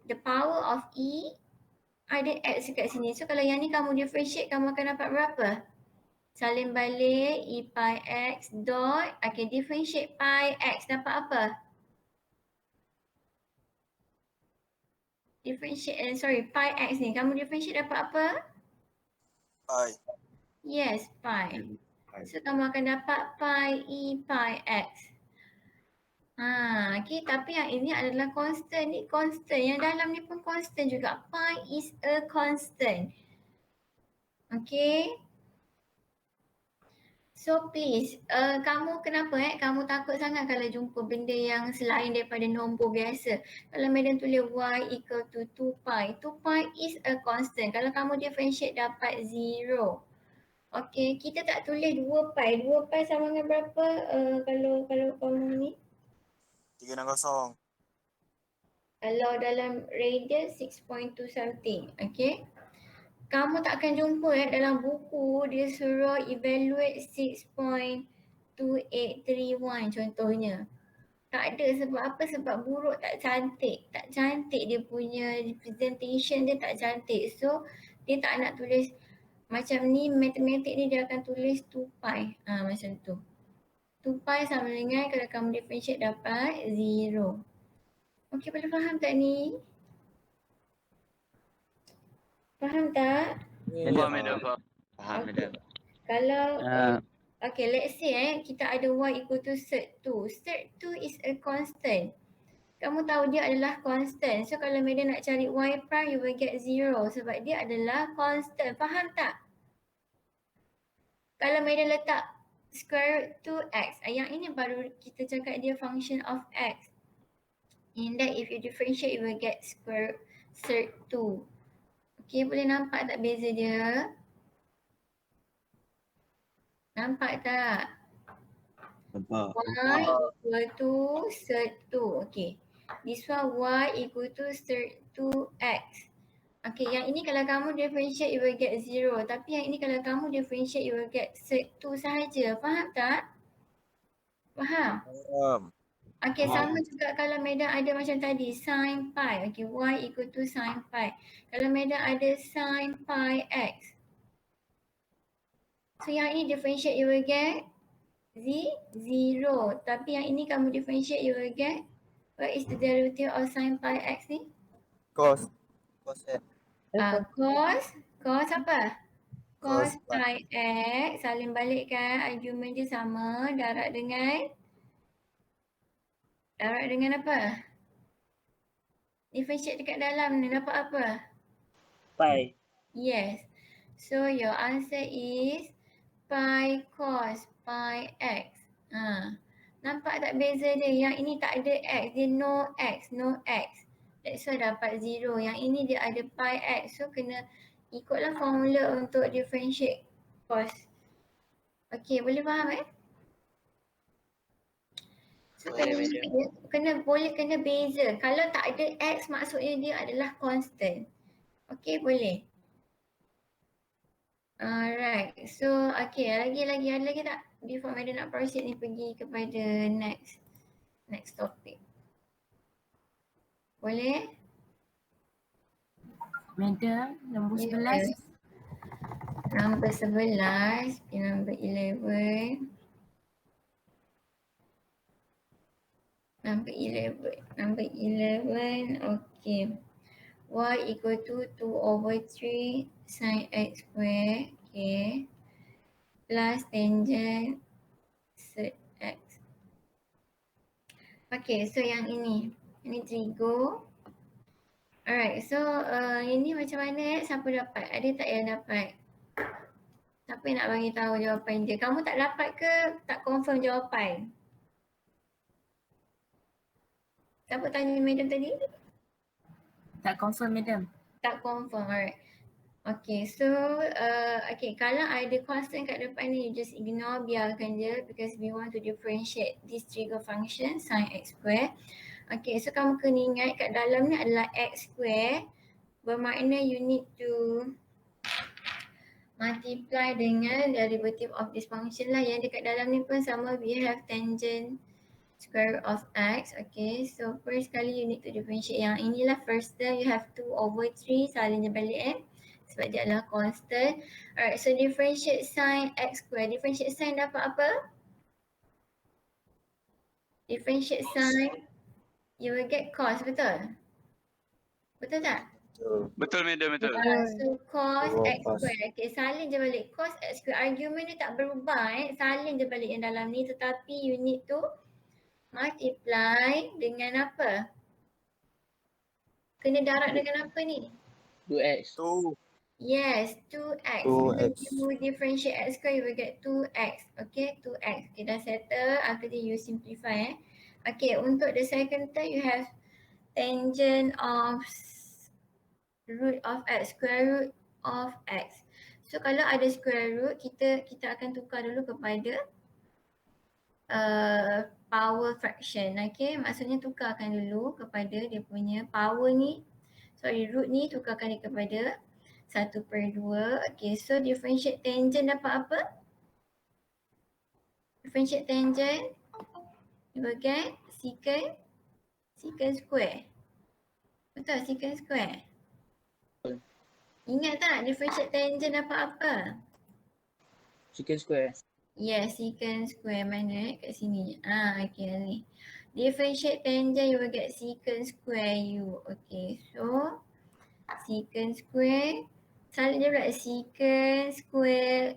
the power of E ada X dekat sini. So kalau yang ni kamu differentiate, kamu akan dapat berapa? Salin balik E pi X dot, okay, differentiate pi X dapat apa? Differentiate, pi X ni, kamu differentiate dapat apa? Pi. Yes, pi. So kamu akan dapat pi E pi X. Okay, tapi yang ini adalah constant, ni constant. Yang dalam ni pun constant juga. Pi is a constant. Okay. So please, kamu kenapa kamu takut sangat kalau jumpa benda yang selain daripada nombor biasa. Kalau madam tulis y equal to 2 pi, 2 pi is a constant. Kalau kamu differentiate dapat 0. Okay, kita tak tulis 2 pi. 2 pi sama dengan berapa kalau kamu ni? 360. Kalau dalam radius 6.2 something, okay. Kamu tak akan jumpa dalam buku dia suruh evaluate 6.2831 contohnya. Tak ada, sebab apa? Sebab buruk tak cantik. Tak cantik dia punya representation dia, tak cantik. So dia tak nak tulis macam ni, matematik ni dia akan tulis 2 pi. Macam tu. 2 pi sama dengan kalau kamu differentiate dapat 0. Okey, boleh faham tak ni? Faham tak? Faham madam, faham madam. Kalau okay, let's say kita ada y equal to cert 2. Cert 2 is a constant. Kamu tahu dia adalah constant. So kalau madam nak cari y prime, you will get 0 sebab dia adalah constant. Faham tak? Kalau madam letak square root 2x, yang ini baru kita cakap dia function of x. In that if you differentiate, you will get square cert 2. Okay, boleh nampak tak beza dia? Nampak tak? Nampak. Y equal to cert 2. Okay. This one y equal to cert 2x. Okay, yang ini kalau kamu differentiate you will get 0. Tapi yang ini kalau kamu differentiate you will get cert 2 sahaja. Faham tak? Faham? Faham. Okay, sama juga kalau madam ada macam tadi sin pi. Okay, y equal to sin pi. Kalau madam ada sin pi x. So yang ini differentiate you will get 0. Tapi yang ini kamu differentiate you will get, what is the derivative of sin pi x ni? Cos. Cos X. Cos apa? Cos Cos pi x, salin balikkan argument dia sama, darat dengan apa? Differentiate dekat dalam ni dapat apa? Pi. Yes. So your answer is pi cos pi x. Nampak tak beza dia? Yang ini tak ada x, dia no x. That's why dapat 0. Yang ini dia ada pi x. So kena ikutlah formula untuk differentiate cos. Okay, boleh faham So kena beza. Kalau tak ada x maksudnya dia adalah constant. Okay, boleh. Alright, so okay, ada lagi tak? Before madam nak proceed ni pergi kepada next topic. Boleh? Madam, nombor 11. Yes. Number 11, number 11. Number 11, okay. Y equal to 2/3 sin x square, okay. Plus tangent sec x. Okay, so yang ini trigo. Alright, so ini macam mana siapa dapat? Ada tak yang dapat? Siapa yang nak bagi tahu jawapan dia? Kamu tak dapat ke tak confirm jawapan? Siapa tanya madam tadi? Tak confirm madam. Tak confirm, alright. Okay, so okay, kalau ada constant kat depan ni, you just ignore, biarkan je because we want to differentiate this trigo function sin x square. Okay, so kamu kena ingat kat dalam ni adalah x square, bermakna you need to multiply dengan derivative of this function lah. Yang dekat dalam ni pun sama, we have tangent square root of x. Okay, so first kali you need to differentiate yang inilah first term, you have 2/3, salin je balik sebab dia adalah constant. Alright, so differentiate sin x square. Differentiate sin dapat apa? Differentiate sin, you will get cos, betul? Betul tak? Betul, madam, betul. So cos x Cos. square. Okay, salin je balik. Cos x square, argument dia tak berubah salin je balik yang dalam ni, tetapi you need to multiply dengan apa? Kena darab dengan apa ni? 2x. 2. Yes, 2x. 2x. Bila you differentiate x square, you will get 2x. Okay, 2x. Okay, dah settle. After that, you simplify. Okay, untuk the second term, you have tangent of root of x, square root of x. So, kalau ada square root, kita akan tukar dulu kepada power fraction. Okay, maksudnya tukarkan dulu kepada dia punya power ni. Root ni tukarkan dia kepada 1/2. Okay, so differentiate tangent dapat apa? Differentiate tangent, you will get secant square. Betul, secant square. Ingat tak differentiate tangent dapat apa? Secant square. Yes, secant square mana kat sini. Okay ni. Differentiate tangent, you will get secant square u. Okay, so secant square, salin je pula secant square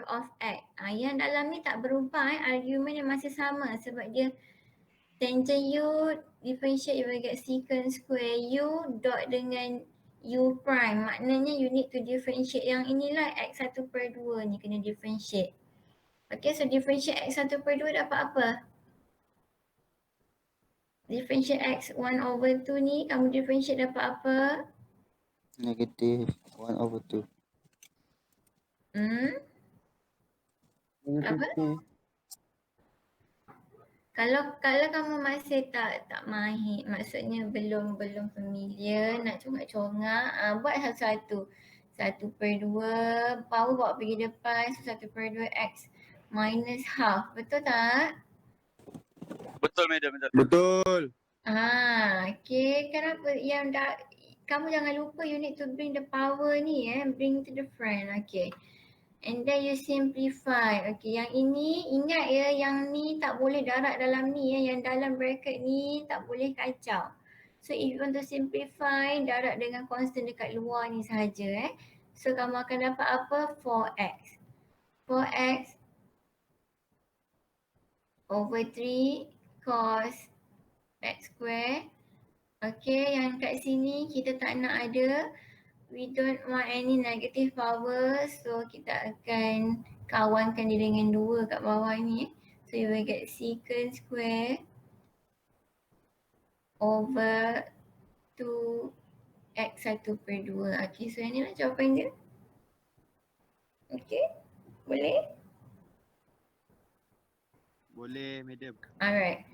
root of x. Yang dalam ni tak berubah argument yang masih sama sebab dia tangent u, differentiate you will get secant square u dot dengan u prime. Maknanya you need to differentiate yang inilah x 1/2 ni kena differentiate. Okay, so differentiate x 1/2 dapat apa? Differentiate x 1/2 ni kamu differentiate dapat apa? Negative 1/2. Apa? Kalau kamu masih tak mahir, maksudnya belum familiar, nak congak-congak, buat satu-satu. 1/2, power bawa pergi depan, so 1/2 x minus half. Betul tak? Betul, madam, betul. Betul. Okay. Kenapa yang kamu jangan lupa you need to bring the power ni bring to the front. Okay. And then you simplify. Okay, yang ini ingat yang ni tak boleh darab dalam ni yang dalam bracket ni tak boleh kacau. So if you want to simplify, darab dengan constant dekat luar ni sahaja So kamu akan dapat apa? 4x. 4x over 3 cos x square. Okay, yang kat sini kita tak nak ada, we don't want any negative power, so kita akan kawankan dia dengan 2 kat bawah ni. So you will get secant square over 2x 1/2. Okay, so yang ni lah jawapan dia. Okay, boleh? Boleh, madam. Alright.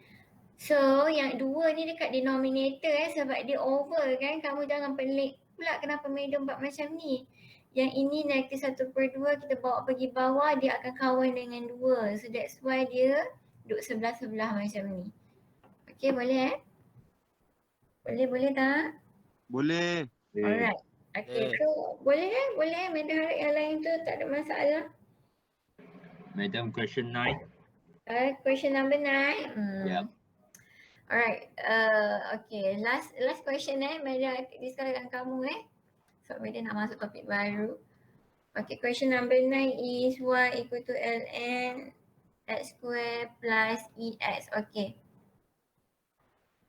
So yang 2 ni dekat denominator sebab dia over kan. Kamu jangan pelik pula kenapa madam buat macam ni. Yang ini negatif 1/2 kita bawa pergi bawah, dia akan kawan dengan 2. So that's why dia duduk sebelah-sebelah macam ni. Okay, boleh Boleh tak? Boleh. Alright. Okay, so boleh madam harap yang lain tu tak ada masalah. Madam, question 9. Question number 9. Yep. Alright, okay, last question madam discuss dengan kamu So madam nak masuk topik baru. Okay, question number 9 is y equal to ln x square plus ex. Okay.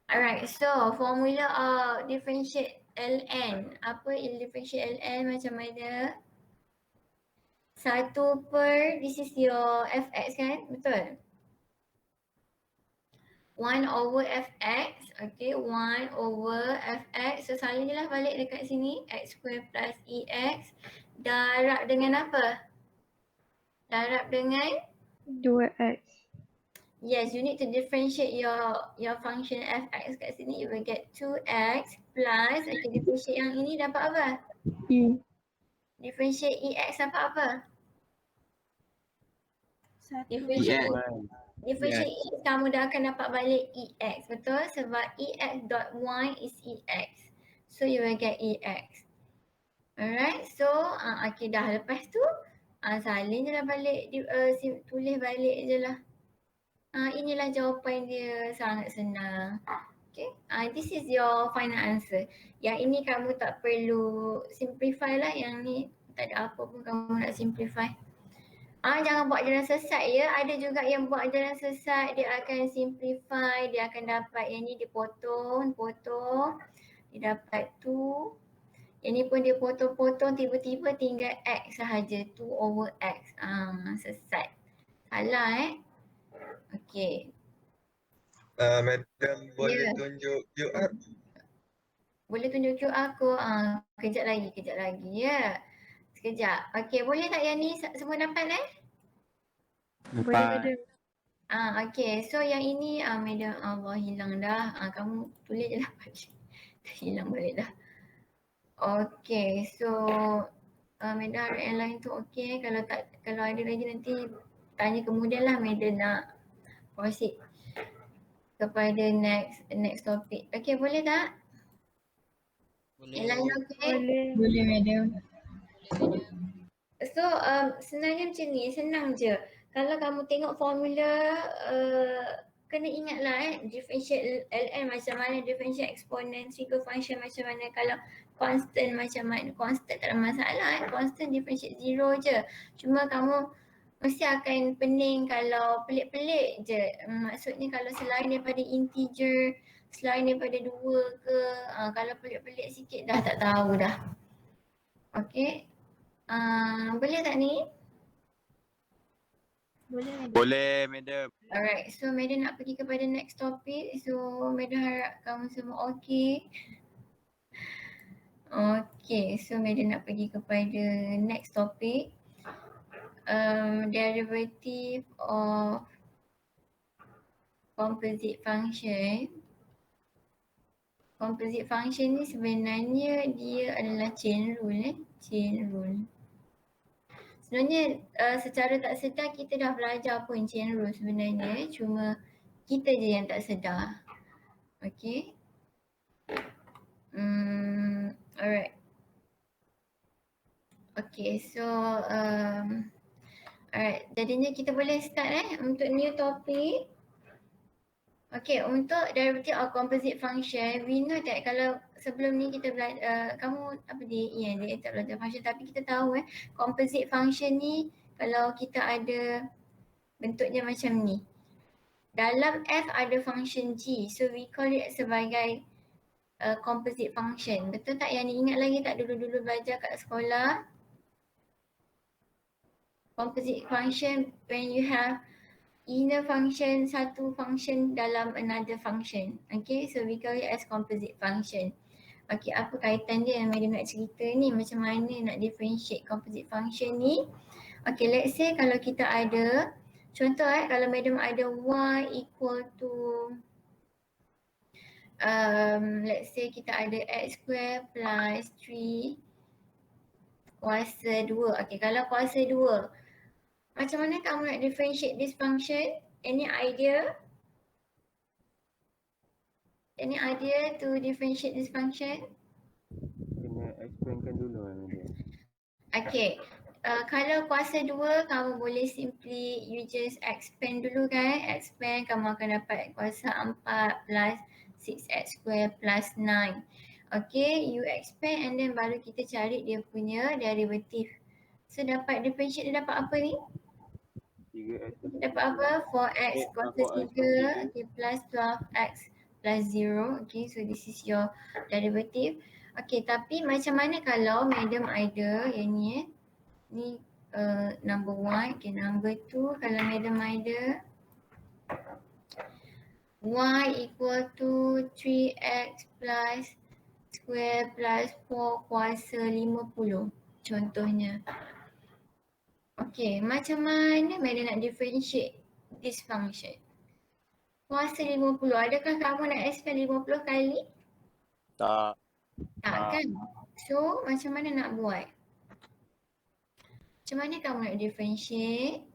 Alright, so formula of differentiate ln. Apa differentiate ln macam mana? 1/, this is your fx kan? Betul? 1/fx, okay, 1/fx. So salin je lah balik dekat sini, x square plus ex. Darab dengan apa? Darab dengan? 2x. Yes, you need to differentiate your function fx kat sini. You will get 2x plus, okay, differentiate yang ini dapat apa? E. Differentiate ex dapat apa? Satu. Differentiate differentiate X, kamu dah akan dapat balik EX, betul? Sebab EX dot Y is EX. So you will get EX. Alright, so okay dah. Lepas tu salin je lah balik, tulis balik je lah. Inilah jawapan dia, sangat senang. Okay, this is your final answer. Yang ini kamu tak perlu simplify lah, yang ni tak ada apa pun kamu nak simplify. Jangan buat jalan sesat ya. Ada juga yang buat jalan sesat, dia akan simplify, dia akan dapat yang ni dia potong, dia dapat 2. Yang ni pun dia potong-potong, tiba-tiba tinggal X sahaja, 2 over X. Sesat. Salah Okay. Madam boleh Ya. tunjuk QR? Boleh tunjuk QR ko? Kejap lagi ya. Sekejap. Okay, boleh tak yang ni semua dapat Boleh madam. Okay, so yang ini madam Allah hilang dah. Kamu tulis je lah balik. Hilang balik dah. Okay, so madam harap yang lain tu okay. Kalau ada lagi nanti tanya kemudian lah madam nak proceed kepada next topic. Okay, boleh tak? Yang lain okay? Boleh madam. So sebenarnya macam ni, senang je. Kalau kamu tengok formula, kena ingatlah differentiate ln macam mana, differentiate exponent, single function macam mana. Kalau constant macam mana, constant tak ada masalah constant differentiate 0 je. Cuma kamu mesti akan pening kalau pelik-pelik je. Maksudnya kalau selain daripada integer, selain daripada 2 ke, kalau pelik-pelik sikit dah tak tahu dah. Okay. Boleh tak ni? Boleh madam. Boleh, madam. Alright, so madam nak pergi kepada next topic. So madam harap kamu semua okay. Okay, so madam nak pergi kepada next topic. Derivative of composite function. Composite function ni sebenarnya dia adalah chain rule chain rule. Sebenarnya secara tak sedar kita dah belajar pun chain rule sebenarnya, cuma kita je yang tak sedar. Okay. Alright. Okay, so alright, jadinya kita boleh start untuk new topic. Okay, untuk derivative of composite function, we know that kalau sebelum ni kita belajar, kamu apa dia tak belajar function, tapi kita tahu composite function ni kalau kita ada bentuknya macam ni. Dalam F ada function G, so we call it sebagai composite function. Betul tak? Yang ni ingat lagi tak dulu-dulu belajar kat sekolah? Composite function when you have inner function, satu function dalam another function. Okay, so we call it as composite function. Okay, apa kaitan dia yang madam nak cerita ni, macam mana nak differentiate composite function ni. Okay, let's say kalau kita ada, contoh kalau madam ada y equal to let's say kita ada x square plus 3 kuasa 2. Okay, kalau kuasa 2, macam mana kamu nak differentiate this function? Any idea? Any idea to differentiate this function? Kena explainkan dulu madam. Okay, kalau kuasa 2 kamu boleh simply you just expand dulu kan. Expand kamu akan dapat kuasa 4 plus 6x square plus 9. Okay, you expand and then baru kita cari dia punya derivative. So dapat differentiate dia dapat apa ni? 3x. Dapat apa? 4x kuasa 3 okay, plus 12x plus 0. Okay, so this is your derivative. Okay, tapi macam mana kalau madam ada yang ni ni number 1. Okay, number 2 kalau madam ada y equal to 3x plus square plus 4 kuasa 50 contohnya. Okay, macam mana madam nak differentiate this function? Kuasa 50, adakah kamu nak expand 50 kali? Tak. Tak kan? So, macam mana nak buat? Macam mana kamu nak differentiate?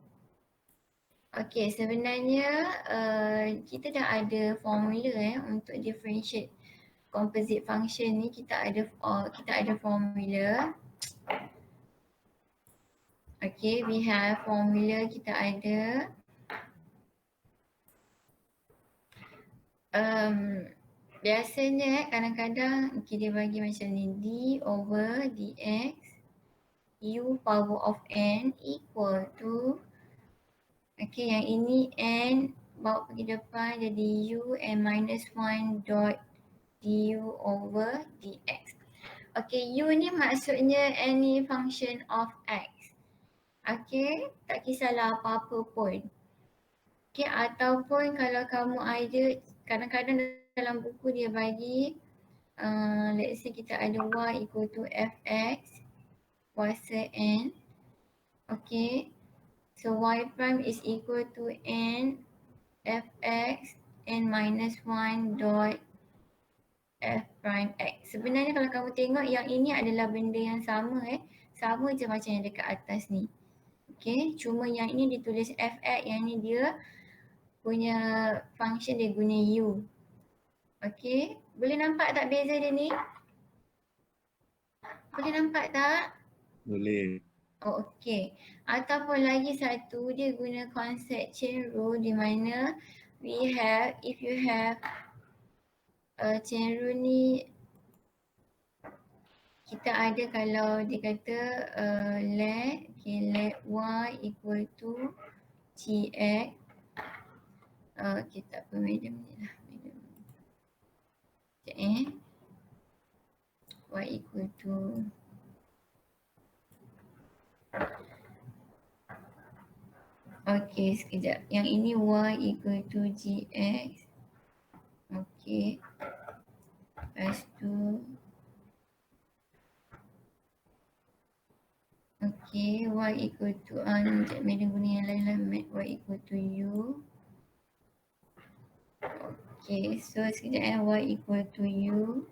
Okay, sebenarnya kita dah ada formula untuk differentiate composite function ni. Kita ada formula. Okay, we have formula, kita ada biasanya kadang-kadang dia bagi macam ni, d over dx u power of n equal to, okay, yang ini n bawa pergi depan jadi u n minus 1 dot du over dx. Okay, u ni maksudnya any function of x. Okay, tak kisahlah apa-apa pun. Okay, ataupun kalau kamu ada, kadang-kadang dalam buku dia bagi let's say kita ada y equal to fx kuasa n. Okay, so y prime is equal to n fx n minus 1 dot f prime x. Sebenarnya kalau kamu tengok yang ini adalah benda yang sama sama je macam yang dekat atas ni. Okay, cuma yang ini ditulis fx, yang ni dia punya function dia guna u. Okay, boleh nampak tak beza dia ni? Boleh nampak tak? Boleh. Oh, okay. Ataupun lagi satu, dia guna konsep chain rule di mana if you have chain rule ni, kita ada kalau dia kata let y equal to gx. Okay, tak apa, madam ni lah. Sekejap y equal to okay, sekejap. Yang ini y equal to gx. Okay. Lepas tu okay, y equal to sekejap, madam guna yang lain lah. Y equal to u. Okay, so sekejap y equal to u.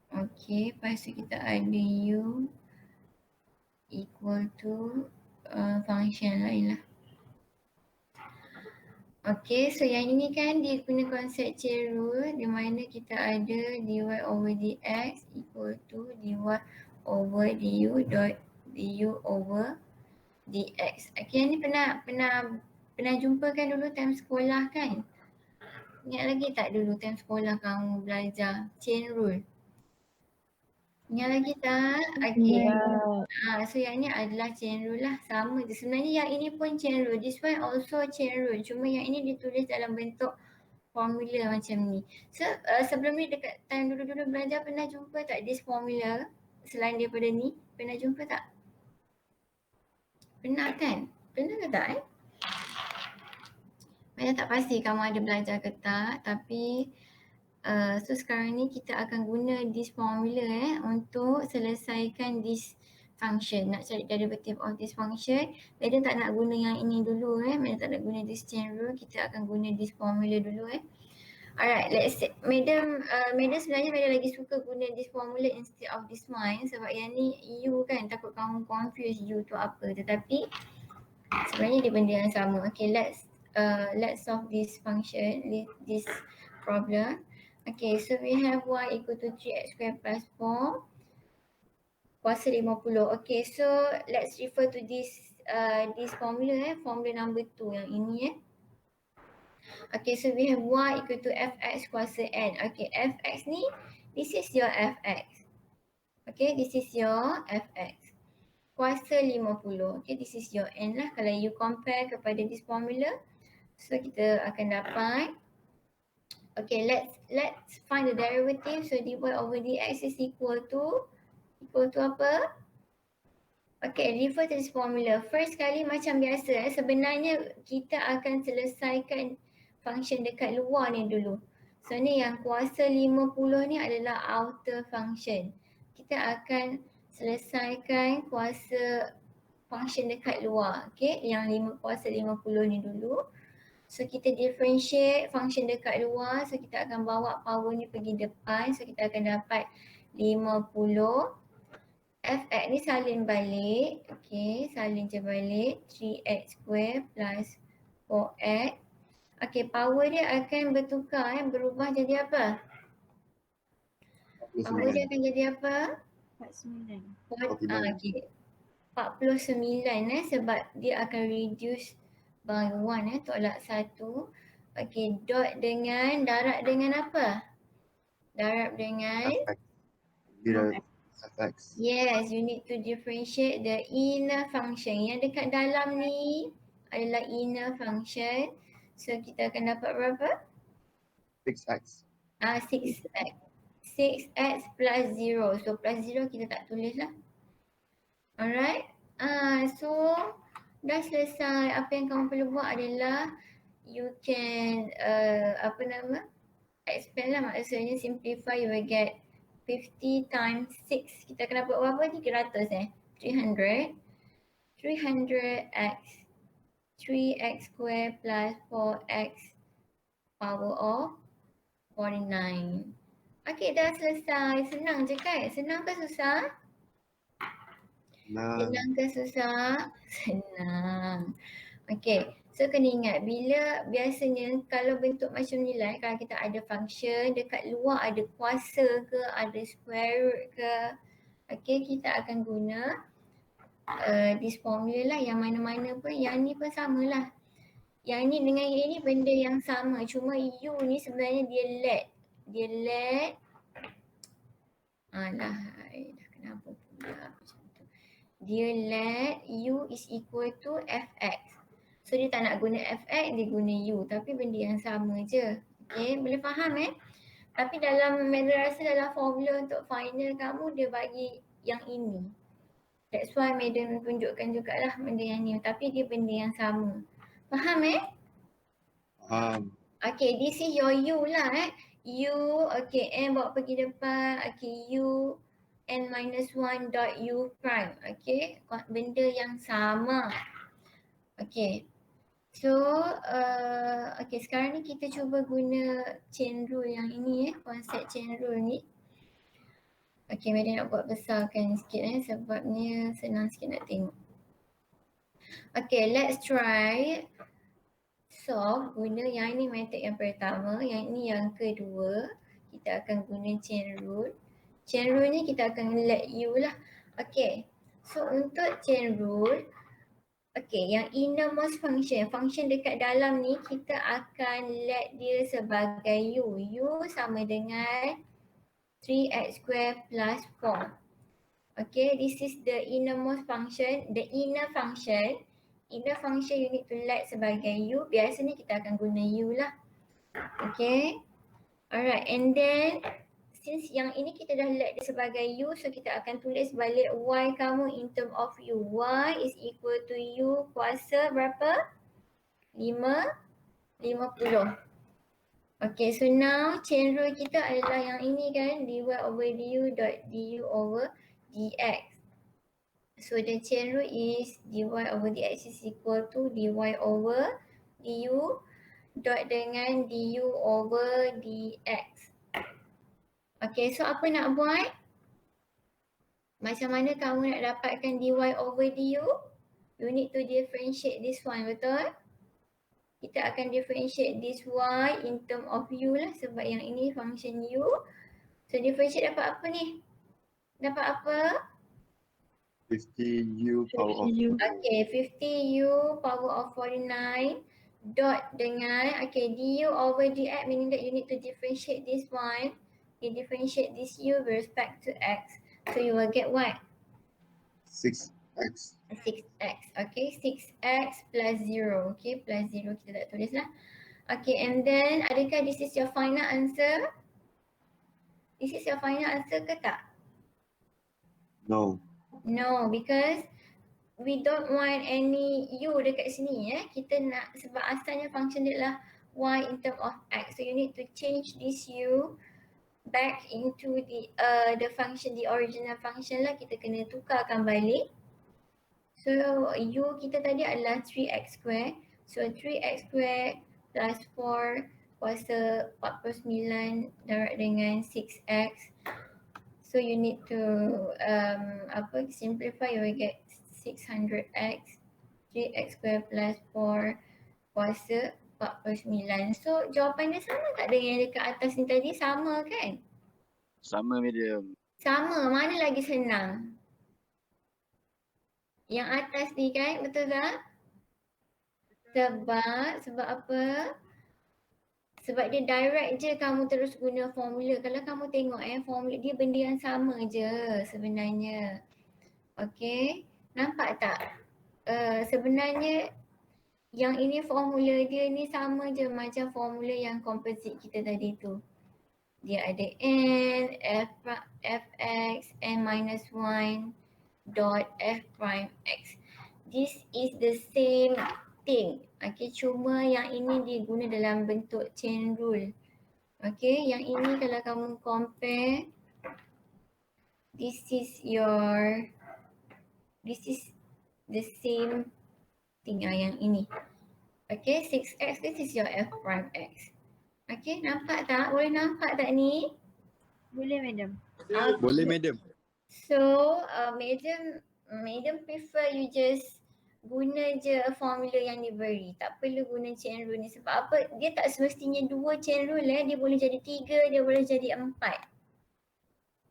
Okay, lepas tu kita ada u equal to function lain lah. Okay, so yang ini kan dia guna konsep chain rule di mana kita ada dy over dx equal to dy over du dot du over dx. Okay, yang ni pernah jumpa kan dulu time sekolah kan? Ingat lagi tak dulu time sekolah kamu belajar chain rule? Ingat lagi tak? Okay. So yang ni adalah chain rule lah, sama je. Sebenarnya yang ini pun chain rule. This one also chain rule. Cuma yang ini ditulis dalam bentuk formula macam ni. So sebelum ni dekat time dulu-dulu belajar pernah jumpa tak this formula selain daripada ni? Pernah jumpa tak? Pernah kan? Pernah ke tak Saya tak pasti kamu ada belajar ke tak, tapi so sekarang ni kita akan guna this formula untuk selesaikan this function. Nak cari derivative of this function, Madam tak nak guna yang ini dulu Madam tak nak guna this chain rule, kita akan guna this formula dulu Alright, let's say Madam sebenarnya Madam lagi suka guna this formula instead of this one sebab yang ni u kan, takut kamu confuse u tu apa, tetapi sebenarnya dia benda yang sama. Okay, let's solve this function, this problem. Okay, so we have y equal to 3x square plus 4 kuasa 50. Okay, so let's refer to this formula formula number 2 yang ini Okay, so we have y equal to fx kuasa n. Okay, fx ni, this is your fx. Okay, this is your fx. Kuasa 50. Okay, this is your n lah kalau you compare kepada this formula. So kita akan dapat okay, let's find the derivative. So dy over dx is equal to apa? Okay, refer to this formula. First kali macam biasa sebenarnya kita akan selesaikan function dekat luar ni dulu. So ni yang kuasa 50 ni adalah outer function. Kita akan selesaikan kuasa function dekat luar. Okay, yang kuasa 50 ni dulu. So kita differentiate function dekat luar. So kita akan bawa power ni pergi depan. So kita akan dapat 50 fx ni salin balik. Okay, salin je balik. 3x square plus 4x. Okay, power dia akan bertukar berubah jadi apa? Power dia akan jadi apa? 49. Okay. 49 sebab dia akan reduce by 1 tolak 1. Okay, dot dengan darab dengan apa? Darab dengan fx. yes, you need to differentiate the inner function. Yang dekat dalam ni adalah inner function. So kita akan dapat berapa? 6x. 6x. 6x plus 0. So plus 0 kita tak tulis lah. Alright. So dah selesai. Apa yang kamu perlu buat adalah you can expand lah, maksudnya simplify. You will get 50 times 6. Kita akan dapat berapa? 300 300. 300x 3x square plus 4x power of 49. Okay, dah selesai. Senang je kan? Senang ke susah? Senang ke susah? Senang. Okay, so kena ingat biasanya kalau bentuk macam ni lah, kalau kita ada function dekat luar ada kuasa ke, ada square root ke, okay, kita akan guna this formula lah. Yang mana-mana pun, yang ni pun sama lah. Yang ni dengan yang ni benda yang sama, cuma U ni sebenarnya dia let. Dah kenapa pula macam tu. Dia let U is equal to fx. So dia tak nak guna fx, dia guna U. Tapi benda yang sama je. Okay, boleh faham Tapi dalam madrasah, dalam formula untuk final kamu, dia bagi yang ini. That's why madam tunjukkan jugalah benda yang ni. Tapi dia benda yang sama. Faham Okay, this is your U lah U, okay, N bawa pergi depan. Okay, U N minus 1 dot U prime. Okay, benda yang sama. Okay. So, okay, sekarang ni kita cuba guna chain rule yang ini konsep chain rule ni. Okay, madam nak buat besarkan sikit sebabnya senang sikit nak tengok. Okay, let's try solve guna yang ini method yang pertama, yang ini yang kedua. Kita akan guna chain rule. Chain rule ni kita akan let U lah. Okay, so untuk chain rule, okay, yang innermost function dekat dalam ni kita akan let dia sebagai U. U sama dengan 3x square plus 4. Okay, this is the innermost function, the inner function. Inner function you need to let sebagai U. Biasanya kita akan guna U lah. Okay. Alright, and then since yang ini kita dah let dia sebagai U, so kita akan tulis balik Y kamu in term of U. Y is equal to U kuasa berapa? 50. Okay, so now chain rule kita adalah yang ini kan, dy over du dot du over dx. So the chain rule is dy over dx is equal to dy over du dot dengan du over dx. Okay, so apa nak buat? Macam mana kamu nak dapatkan dy over du? You need to differentiate this one, betul? Kita akan differentiate this y in term of u lah sebab yang ini function u. So differentiate dapat apa ni? Dapat apa? 50u power of Okay, 50u power of 49 dot dengan okay du over dx, meaning that you need to differentiate this one. You differentiate this u with respect to x. So you will get what? 6x. 6x. Okay, 6x plus 0. Okay, plus 0 kita tak tulis lah. Okay, and then adakah this is your final answer? This is your final answer ke tak? No. No, because we don't want any u dekat sini Kita nak, sebab asalnya function dia adalah y in term of x. So you need to change this u back into the function, the original function lah. Kita kena tukarkan balik. So u kita tadi adalah 3x square. So 3x square plus 4 kuasa 49 darab dengan 6x. So you need to simplify, you will get 600x 3x square plus 4 kuasa 49. So jawapan dia sama tak dengan yang dekat atas ni tadi? Sama kan? Sama medium. Sama, mana lagi senang? Yang atas ni kan, betul tak? Sebab apa? Sebab dia direct je kamu terus guna formula. Kalau kamu tengok formula dia benda yang sama je sebenarnya. Okay, nampak tak? Sebenarnya yang ini formula dia ni sama je macam formula yang composite kita tadi tu. Dia ada n, fx, n minus 1 dot f prime x. This is the same thing. Okay, cuma yang ini diguna dalam bentuk chain rule. Okay, yang ini kalau kamu compare, this is the same thing yang ini. Okay, 6x, this is your f prime x. Okay, nampak tak? Boleh nampak tak ni? Boleh madam. Boleh madam. So, madam prefer you just guna je formula yang diberi. Tak perlu guna chain rule ni. Sebab apa? Dia tak semestinya 2 chain rule dia boleh jadi 3, dia boleh jadi 4.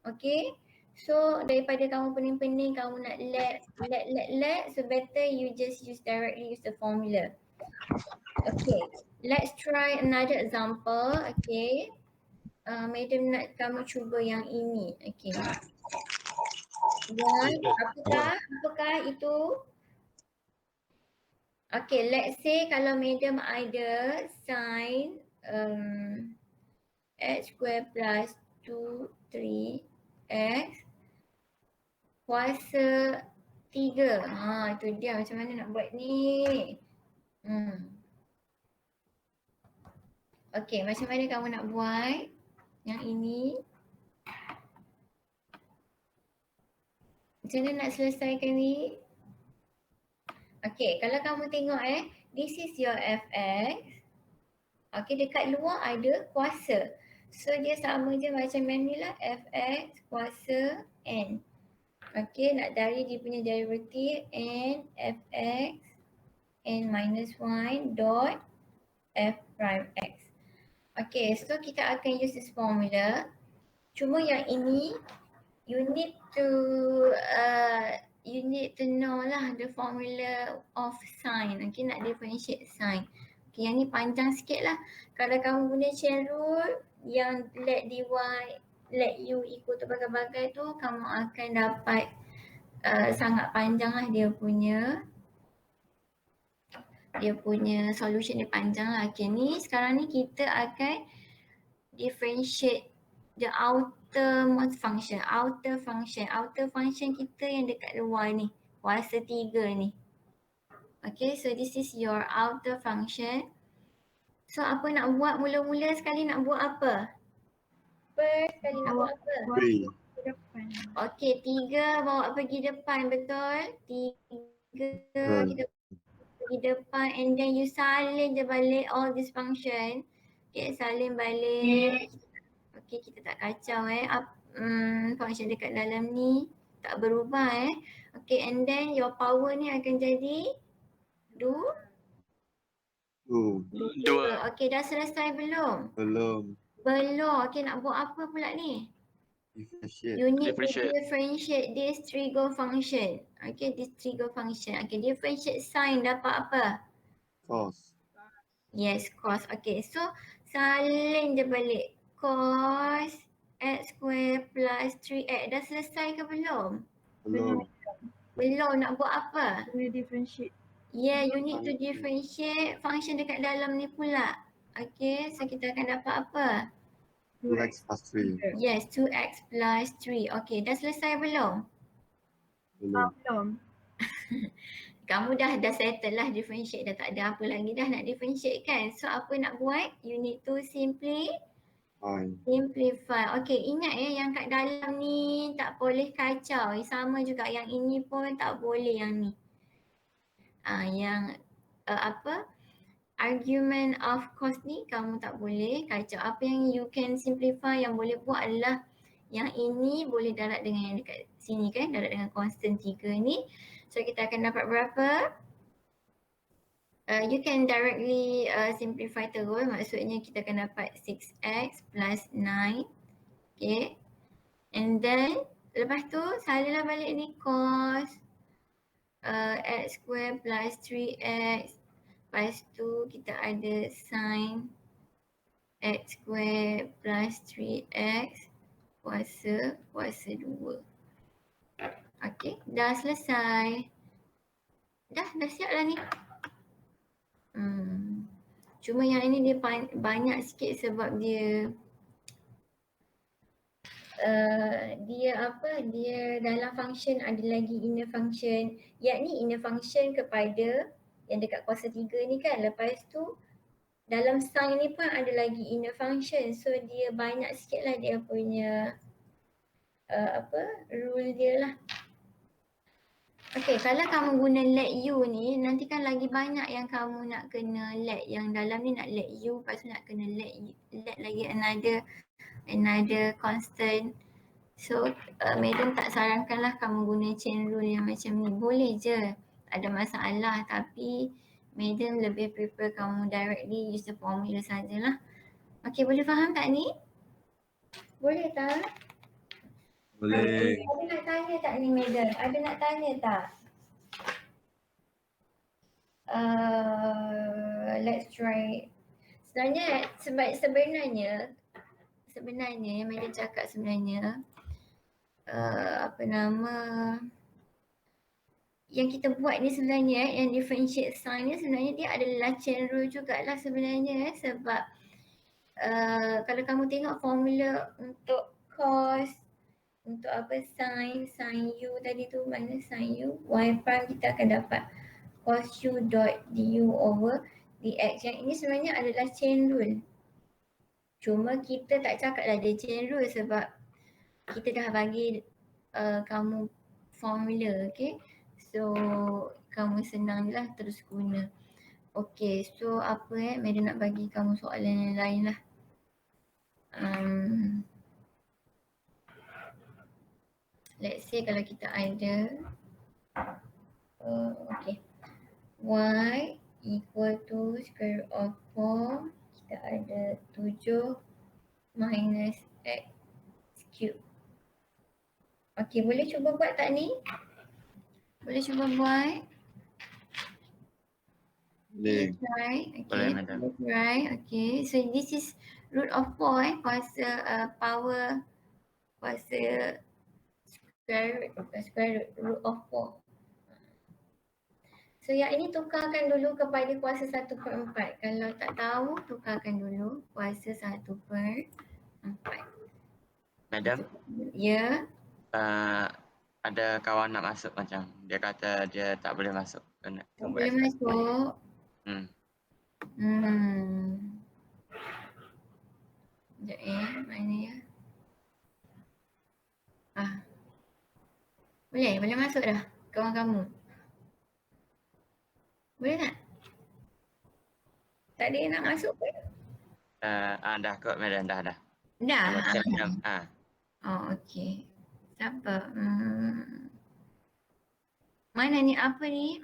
Okay? So, daripada kamu pening-pening, kamu nak let, so better you just directly use the formula. Okay, let's try another example. Okay, madam nak kamu cuba yang ini. Okay. Dan apakah itu? Okay, let's say kalau madam ada sin x square plus 2, 3x kuasa 3. Itu dia macam mana nak buat ni. Okay, macam mana kamu nak buat yang ini? Macam mana nak selesaikan ni? Okay, kalau kamu tengok this is your fx. Okay, dekat luar ada kuasa. So dia sama je macam yang ni lah, fx kuasa n. Okay, nak dari dia punya derivative n fx n minus 1 dot f prime x. Okay, so kita akan use this formula. Cuma yang ini you need to know lah the formula of sine. Okay, nak differentiate sine. Okay, yang ni panjang sikit lah. Kalau kamu guna chain rule yang let dy, let u equal to bagai-bagai tu, kamu akan dapat sangat panjang lah dia punya solution dia panjang lah. Okay, ni sekarang ni kita akan differentiate the outermost function. Outer function kita yang dekat luar ni, kuasa 3 ni. Okay, so this is your outer function. So apa nak buat mula-mula sekali, nak buat apa? First sekali nak buat apa? 3. Depan. Okay, 3 bawa pergi depan, betul? 3 kita pergi depan and then you salin je balik all this function. Okay, salin balik. Okay, kita tak kacau function dekat dalam ni tak berubah Okay, and then your power ni akan jadi 2. 2. Okay, dah selesai belum? Belum. Belum. Okay, nak buat apa pula ni? Differentiate. You need to Differentiate. differentiate this trigo function. Okay, this trigo function. Okay, differentiate sine dapat apa? Cos. Yes, cos. Okay, so salin je balik. Cos x square plus 3x. Dah selesai ke belum? Belum. Belum. Nak buat apa? Boleh differentiate. Yeah, you need to differentiate function dekat dalam ni pula. Okay, so kita akan dapat apa? 2x plus 3. Yes, 2x plus 3. Okay, dah selesai belum? Belum. Belum. Kamu dah settle lah differentiate, dah tak ada apa lagi dah nak differentiate kan. So apa nak buat? You need to Fine. simplify. Okay, ingat yang kat dalam ni tak boleh kacau. Sama juga yang ini pun tak boleh yang ni. Yang argument of cos ni kamu tak boleh kacau. Apa yang you can simplify, yang boleh buat adalah Yang ini boleh darab dengan yang dekat sini kan, darab dengan constant 3 ni. So kita akan dapat berapa? You can directly simplify terus, maksudnya kita akan dapat 6x plus 9. Okay. And then lepas tu salahlah balik ni cos x square plus 3x. Lepas tu kita ada sin x square plus 3x kuasa 2. Okay, dah selesai. Dah siap lah ni. Cuma yang ini dia banyak sikit sebab dia dia dalam function ada lagi inner function, yakni inner function kepada yang dekat kuasa 3 ni kan. Lepas tu dalam sin ni pun ada lagi inner function, so dia banyak sikit lah dia punya rule dia lah. Okay, kalau kamu guna let u ni, nanti kan lagi banyak yang kamu nak kena let. Yang dalam ni nak let u, lepas tu nak kena let lagi another constant. So madam tak sarankan lah kamu guna chain rule yang macam ni. Boleh je, tak ada masalah, tapi madam lebih prefer kamu directly use the formula sajalah. Okay, boleh faham tak ni? Boleh tak? Boleh. Ada nak tanya tak ni madam? Ada nak tanya tak? Let's try. Sebenarnya yang madam cakap sebenarnya yang kita buat ni sebenarnya yang differentiate sign ni sebenarnya dia adalah chain rule jugalah sebenarnya sebab kalau kamu tengok formula untuk cos, untuk sin u tadi tu, mana sin u, y prime kita akan dapat cos u dot du over dx. Yang ini sebenarnya adalah chain rule. Cuma kita tak cakap lah dia chain rule sebab kita dah bagi kamu formula, okay. So kamu senang je lah terus guna. Okay, so madam nak bagi kamu soalan yang lain lah. Let's say kalau kita ada okay, y equal to square root of 4, kita ada 7 minus x cube. Okay, boleh cuba buat tak ni? Boleh cuba buat? Boleh. Try. Okay. Boleh, madam. Try. Okay. So this is root of 4 kuasa power kuasa square root of 4. So yang ini tukarkan dulu kepada kuasa 1/4. Kalau tak tahu, tukarkan dulu kuasa 1/4. Madam, Ya. ada kawan nak masuk macam. Dia kata dia tak boleh masuk. Kena Tak boleh masuk. Sekejap mana ya? Boleh masuk dah kawan kamu. Boleh tak? Tak ada yang nak masuk ke? Dah kot madam, dah. Dah. Madam, Oh, okey. Siapa? Mana ni? Apa ni?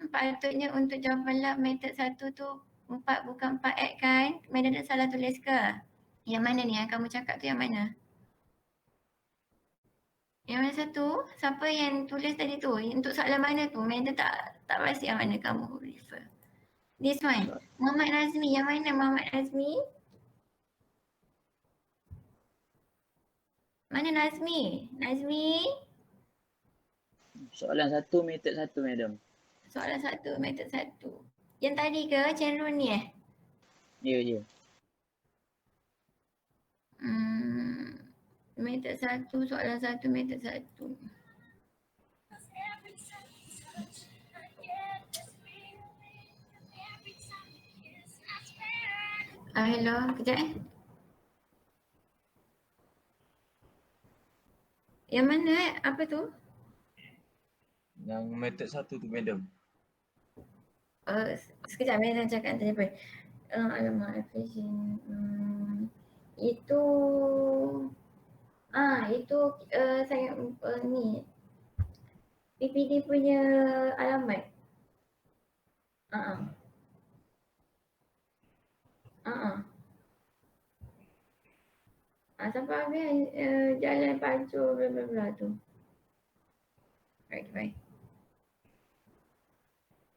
Patutnya untuk jawapan lab metod 1 tu 4 bukan 4x kan? Madam dah salah tulis ke? Yang mana ni? Yang kamu cakap tu yang mana? Yang mana satu? Siapa yang tulis tadi tu? Untuk soalan mana tu? Madam tak pasti yang mana kamu refer. This one. Muhammad Nazmi. Yang mana Muhammad Nazmi? Mana Nazmi? Nazmi? Soalan 1 metod 1 madam. Soalan 1 metod 1. Yang tadi ke chain rule ni Ya. Metod 1, soalan 1, metod 1. Hello, kejap Yang mana Apa tu? Yang metod 1 tu madam. Sekejap, madam cakap tadi apa? Alamak, efficient. Itu saya ni PPD punya alamat. Sampai habis jalan pancur bla bla bla tu. Right, right.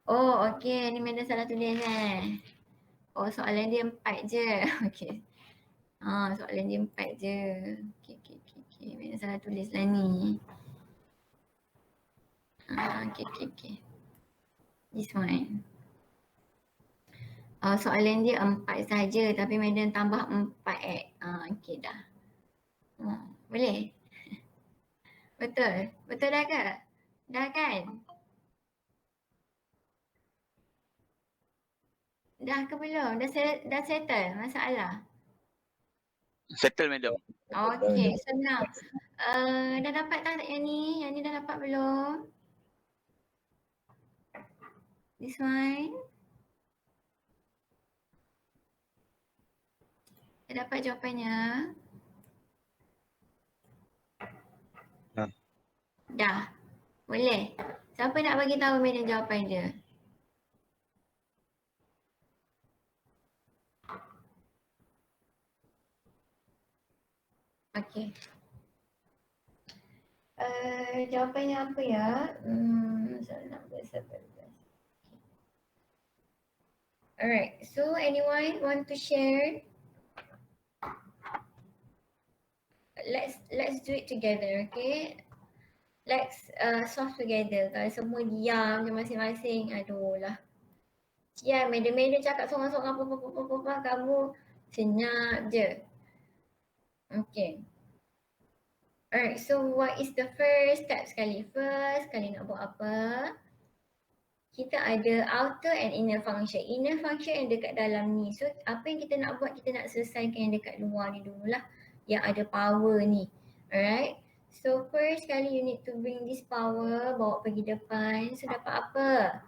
Oh, okey. Ni Madam salah tulis Oh, soalan dia 4 je. Okey. Soalan dia 4 je. Okey. Madam salah tulis lah ni. Okey. This one. Soalan dia 4 saja tapi Madam tambah 4 okey dah. Boleh? Betul? Betul dah ke? Dah kan? Dah ke belum? Dah settle masalah? Settle madam. Okey, senang. Dah dapat tak yang ni? Yang ni dah dapat belum? This one? Dah dapat jawapannya? Dah. Dah. Boleh. Siapa nak bagi tahu Madam jawapan dia? Okey. Jawapannya apa ya? Soalan nombor 11. Alright. So anyone want to share? Let's do it together, okay? Let's solve together. Kalau semua diam je masing-masing, aduh lah. Ya, Madam cakap sorang-sorang apa, kamu senyap je. Okay. Alright, so what is the first step sekali? First sekali nak buat apa? Kita ada outer and inner function. Inner function yang dekat dalam ni. So apa yang kita nak buat, kita nak selesaikan yang dekat luar ni dululah. Yang ada power ni. Alright. So first sekali you need to bring this power, bawa pergi depan. So dapat apa?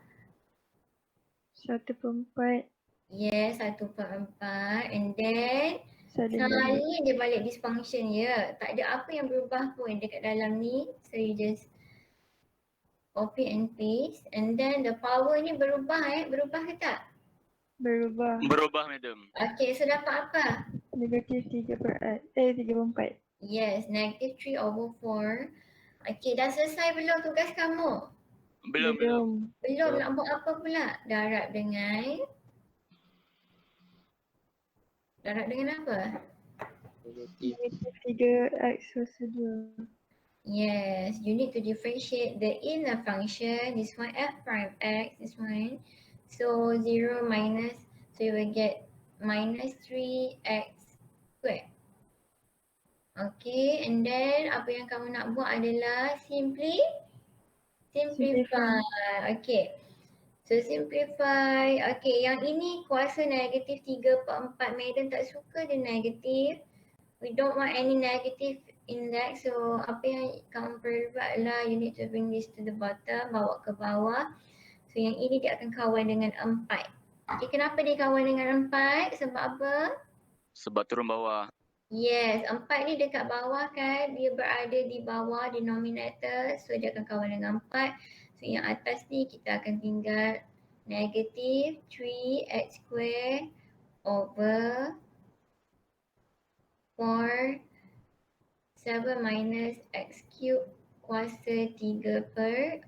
1/4. Yes, 1/4. And then Suddenly. sekali dia balik this function ya. Tak ada apa yang berubah pun dekat dalam ni. So you just copy and paste. And then the power ni berubah Berubah ke tak? Berubah. Berubah madam. Okay, so dapat apa? Negatif 3/4. Yes, negative 3/4. Okay, dah selesai belum tugas kamu? Belum. Belum, nak buat apa pula? Darab dengan apa? Negatif 3x kuasa 2. Yes, you need to differentiate the inner function, this one f prime x, this one. So 0 minus, so you will get minus 3x squared. Okay, and then apa yang kamu nak buat adalah simplify. Okay, so simplify. Okay, yang ini kuasa negatif 3/4. Madam tak suka dia negatif. We don't want any negative index. So apa yang kamu perlu buat adalah you need to bring this to the bottom, bawa ke bawah. So yang ini dia akan kawan dengan 4. Okay, kenapa dia kawan dengan 4? Sebab apa? Sebab turun bawah. Yes, 4 ni dekat bawah kan, dia berada di bawah denominator, so dia akan kawan dengan 4. So yang atas ni kita akan tinggal negatif 3x square over 4 7 minus x cube kuasa 3/4.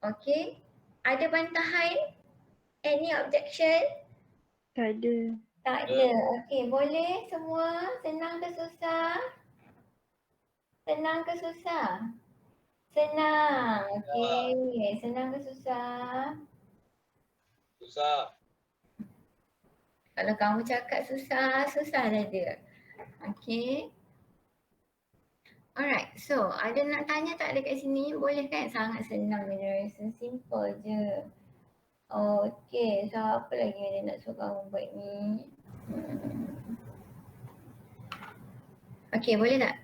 Okay, ada bantahan? Any objection? Tak ada. Tak ada. Okey, boleh semua? Senang ke susah? Senang ke susah? Senang. Okey, senang ke susah? Susah. Kalau kamu cakap susah, susah dah dia. Okey. Alright, so ada nak tanya tak dekat sini? Boleh kan? Sangat senang je. Simple je. Okey, so apa lagi yang dia nak suruh kamu buat ni? Okey, boleh tak?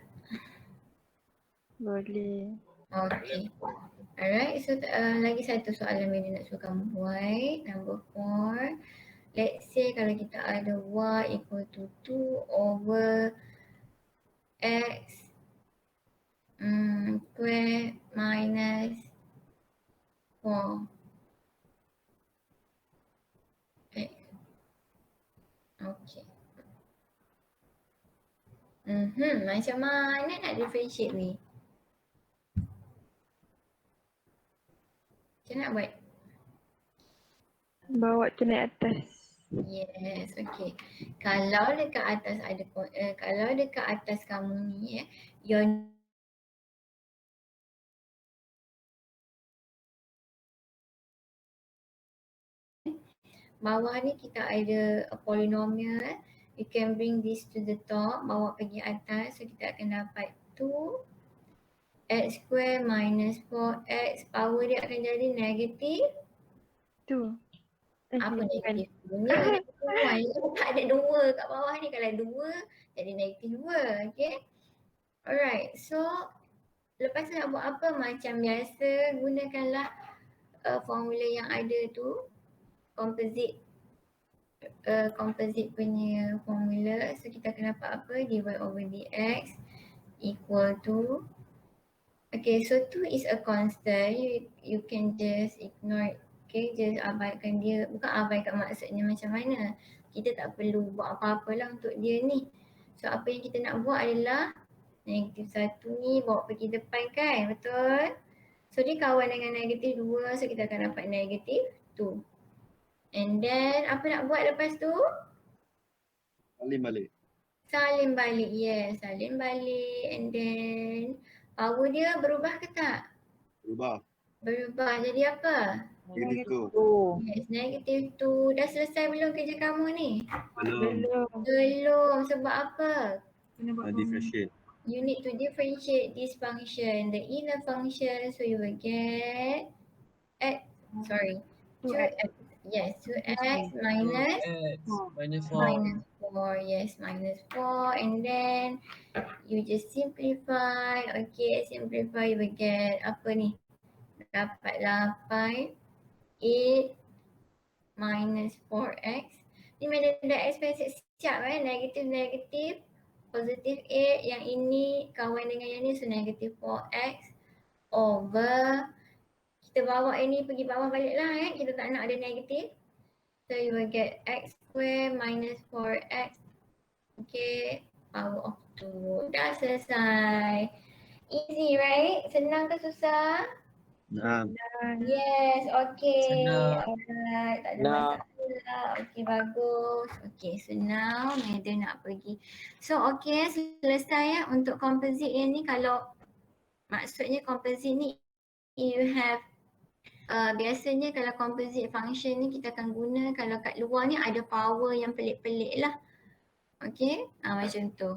Boleh. Okey. Alright, so lagi satu soalan yang dia nak suruh kamu buat. Number 4. let's say kalau kita ada y equal to 2 over x square minus 4 x. Okay. Macam mana nak differentiate ni? Macam nak buat? Bawa tu naik atas. Yes, okay. Kalau dekat atas ada kalau dekat atas kamu ni your bawah ni kita ada a polynomial. You can bring this to the top, bawa pergi atas. So kita akan dapat 2 x square minus 4x. Power dia akan jadi negatif. Tu. Apa negatif 2 ni? Tak ada 2 kat bawah ni. Kalau 2 jadi negatif 2. Okay. Alright. So lepas tu nak buat apa? Macam biasa gunakanlah formula yang ada tu. Composite punya formula. So kita akan dapat apa? Dy over dx equal to, okay, so 2 is a constant. You can just ignore it. Okay, just abaikan dia. Bukan abaikan maksudnya macam mana. Kita tak perlu buat apa-apa lah untuk dia ni. So apa yang kita nak buat adalah negatif 1 ni bawa pergi depan kan, betul? So dia kawan dengan negatif 2, so kita akan dapat negatif 2. And then apa nak buat lepas tu? Salin balik. Salin balik, yes, salin balik. And then power dia berubah ke tak? Berubah. Berubah jadi apa? Negatif 2. Yes, negatif 2. Dah selesai belum kerja kamu ni? Belum. Belum. Sebab apa? Differentiate. You need to differentiate this function, the inner function, so you will get x, sorry, 2x. Yes, 2x minus minus 4. minus 4. Yes, minus 4. And then you just simplify. Okay, simplify, you will get apa ni? Dapat 8 minus 4x. Ni mana dah expensive siap negatif negatif. Positif 8. Yang ini kawan dengan yang ni, so negatif 4x over, kita bawa ini pergi bawah balik lah kita tak nak ada negatif. So you will get x square minus 4x. Okay, power of 2. Dah selesai. Easy right? Senang ke susah? Nah. Yes, okay. Senang. Alright, tak ada masalah. Okay, bagus. Okay, so now Madam nak pergi. So okay, selesai untuk composite yang ni. Kalau maksudnya composite ni you have biasanya kalau composite function ni kita akan guna kalau kat luar ni ada power yang pelik-pelik lah. Okay, macam tu.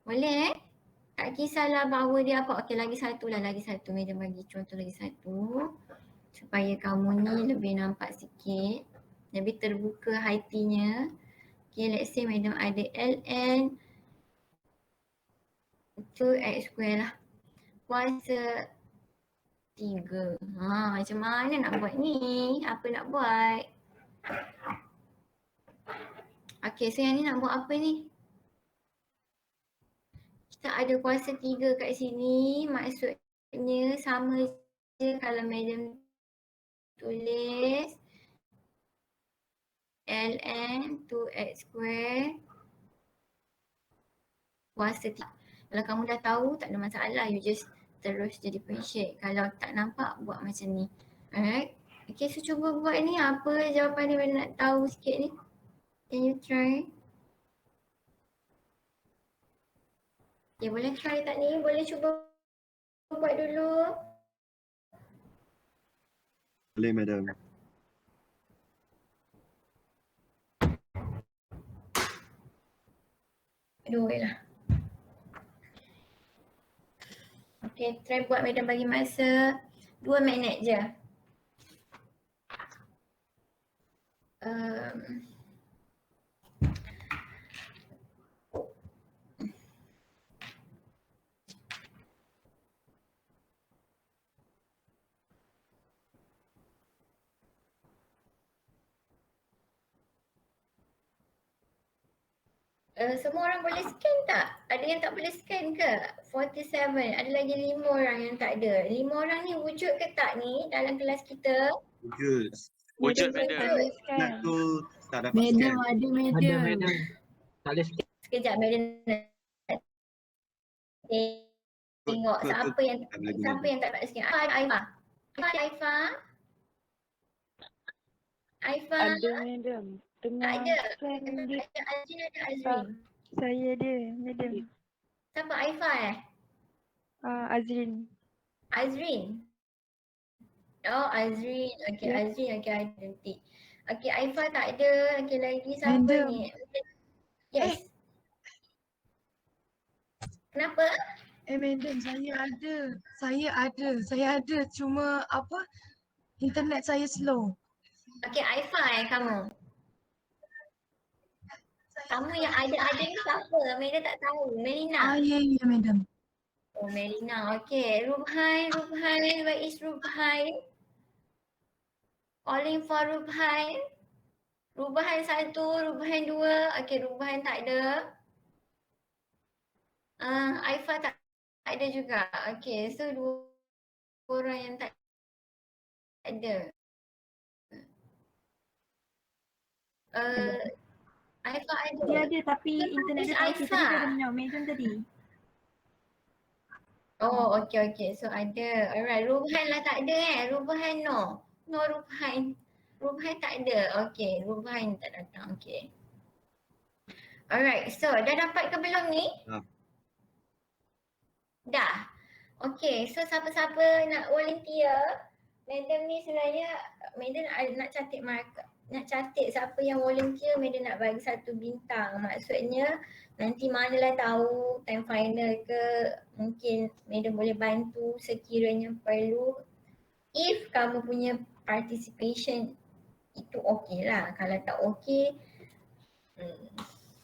Boleh tak kisahlah power dia apa. Okay, lagi satu lah, lagi satu. Madam bagi contoh lagi satu. Supaya kamu ni lebih nampak sikit. Lebih terbuka hatinya. Okay, let's say Madam ada ln 2x square lah. Kuasa 3. Macam mana nak buat ni? Apa nak buat? Okay, so yang ni nak buat apa ni? Kita ada kuasa 3 kat sini. Maksudnya sama je kalau Madam tulis ln 2x square kuasa 3. Kalau kamu dah tahu tak ada masalah. You just terus jadi differentiate. Kalau tak nampak buat macam ni. Alright. Okay, so cuba buat ni. Apa jawapan dia nak tahu sikit ni? Can you try? Okay, boleh try tak ni? Boleh cuba buat dulu. Boleh, Madam. Dua lah. Okay, try buat. Madam bagi masa 2 minit je. Semua orang boleh scan tak? Ada yang tak boleh scan ke? 47. Ada lagi 5 orang yang tak ada. 5 orang ni wujud ke tak ni dalam kelas kita? Wujud. Wujud, Wujud. madam. Nak tu tak dapat Madam scan. ada Ada madam. madam. Tak boleh skip. Sekejap madam nak tengok Kod- siapa yang tak boleh guna. siapa yang tak dapat scan. Aifa. Aifa. Aifa. Ada madam. Tak Tengah ada. scan dia. Ada Azrin, ada Azrin. Saya ada madam. Siapa Aifa Azrin. Azrin. Oh Azrin. Okey Ya. Azrin. Okey I cantik. Okey Aifa tak ada. Okey lagi siapa Madam. ni? Yes. Kenapa? Madam saya ada cuma apa internet saya slow. Okey Aifa kamu. Kamu yang ada ni siapa? Melina tak tahu. Melina. Ya madam. Oh Melina. Okey. Rubhan. Where is Rubhan? Calling for Rubhan. Rubhan 1, Rubhan 2. Okey Rubhan tak ada. Aifa tak ada juga. Okey, so 2 orang yang tak ada. Aifa ada. Dia ada tapi internet dia tak okey. Aifa. Tadi dia ada menjawab madam tadi. Oh, okey. So ada. Alright, Rubhan lah tak ada Rubhan no. No Rubhan. Rubhan tak ada. Okey, Rubhan tak datang. Okey. Alright, so dah dapat ke belum ni? Dah. Dah. Okey, so siapa-siapa nak volunteer, madam ni sebenarnya madam nak catat mark, nak catat siapa yang volunteer, madam nak bagi 1 bintang. Maksudnya nanti manalah tahu time final ke, mungkin madam boleh bantu sekiranya perlu. If kamu punya participation itu okey lah. Kalau tak okey,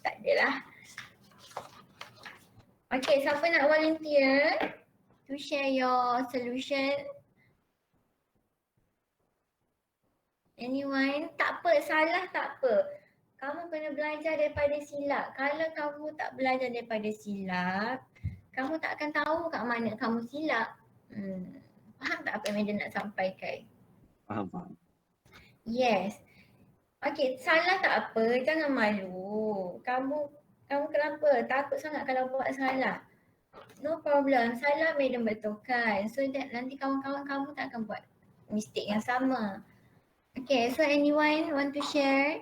tak adalah. Okay, siapa nak volunteer to share your solution? Anyone? Tak apa, salah tak apa. Kamu kena belajar daripada silap. Kalau kamu tak belajar daripada silap, kamu tak akan tahu kat mana kamu silap. Faham tak apa yang madam nak sampaikan? Faham. Yes. Okay, salah tak apa, jangan malu. Kamu kenapa? Takut sangat kalau buat salah. No problem, salah madam betulkan. So that nanti kawan-kawan kamu tak akan buat mistake yang sama. Okay, so anyone want to share?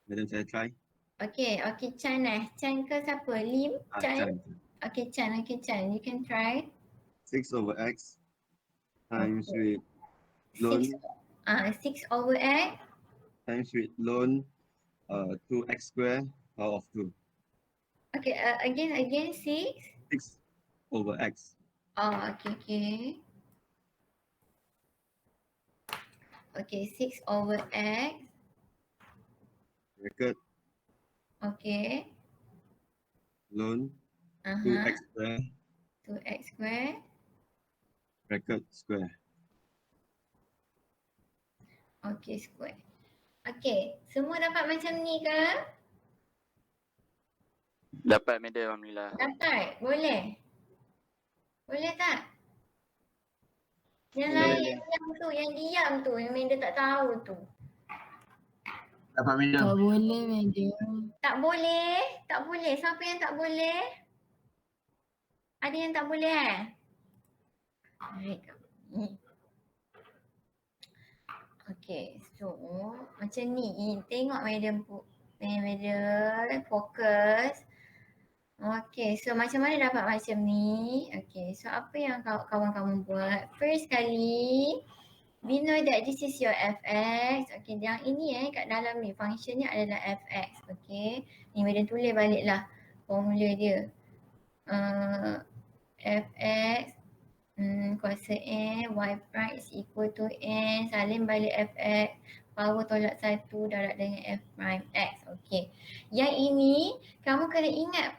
Madam saya try. Okay, Chan Chan ke siapa? Lim? Chan. Okay, Chan, you can try. 6/x times with loan 6 over x. times with loan 2x square power of 2. Okay, again 6. 6/x. Oh, okay. Okay, 6 over x. Bracket Okay. loan Uh-huh. 2x square 2x square. bracket square. Okay, square. Okay, semua dapat macam ni ke? Dapat, madam. Alhamdulillah. Dapat? Boleh? Boleh tak? Yang Boleh. lain yang diam tu, yang Menda tak tahu tu. Dapat madam. boleh madam. Tak boleh? Tak boleh. Siapa yang tak boleh? Ada yang tak boleh Okay, so macam ni. Tengok madam fokus. Okay, so macam mana dapat macam ni? Okay, so apa yang kawan kamu buat? First kali, we know that this is your fx. Okay, yang ini kat dalam ni functionnya adalah fx. Okay, ni madam tulis baliklah formula dia. Fx kuasa n, y prime is equal to n, salin balik fx, power tolak 1 darab dengan f prime x. Okay, yang ini kamu kena ingat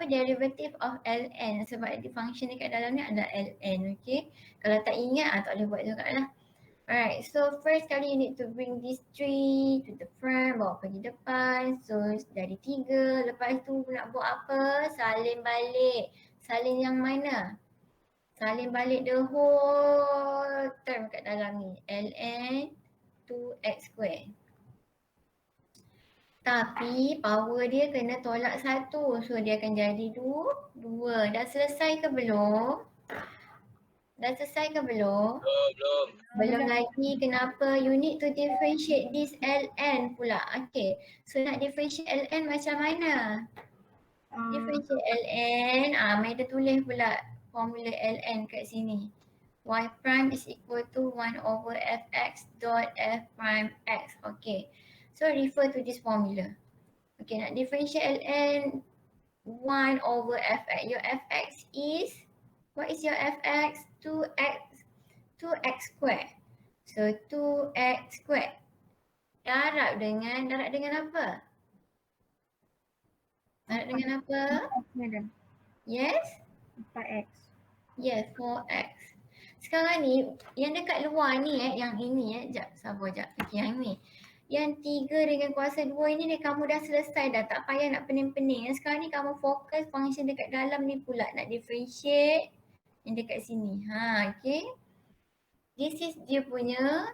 derivative of ln sebab function dekat dalam ni adalah ln. Okay, kalau tak ingat tak boleh buat jugalah. Alright, so first kali you need to bring these 3 to the front, bawa pergi depan. So dari 3, lepas tu nak buat apa? Salin balik. Salin yang mana? Salin balik the whole term kat dalam ni. ln 2x square. Tapi power dia kena tolak 1. So dia akan jadi 2. Dah selesai ke belum? Dah selesai ke belum? Belum. Belum lagi. Kenapa? You need to differentiate this ln pula. Okay. So nak differentiate ln macam mana? Differentiate ln. Mereka tulis pula formula ln kat sini. Y prime is equal to 1 over fx dot f prime x. Okay. So refer to this formula. Okay, nak differentiate ln 1 over fx. Your fx is, what is your fx? 2x square. So 2x square. Darab dengan apa? Darab dengan apa? Madam. Yes? 4x. Yes, 4x. Sekarang ni, yang dekat luar ni yang ini sekejap, sabar sekejap. Okay, yang ni. Yang 3 dengan kuasa 2 ini kamu dah selesai dah, tak payah nak pening-pening. Yang sekarang ni kamu fokus function dekat dalam ni pula, nak differentiate yang dekat sini. Okay. This is dia punya,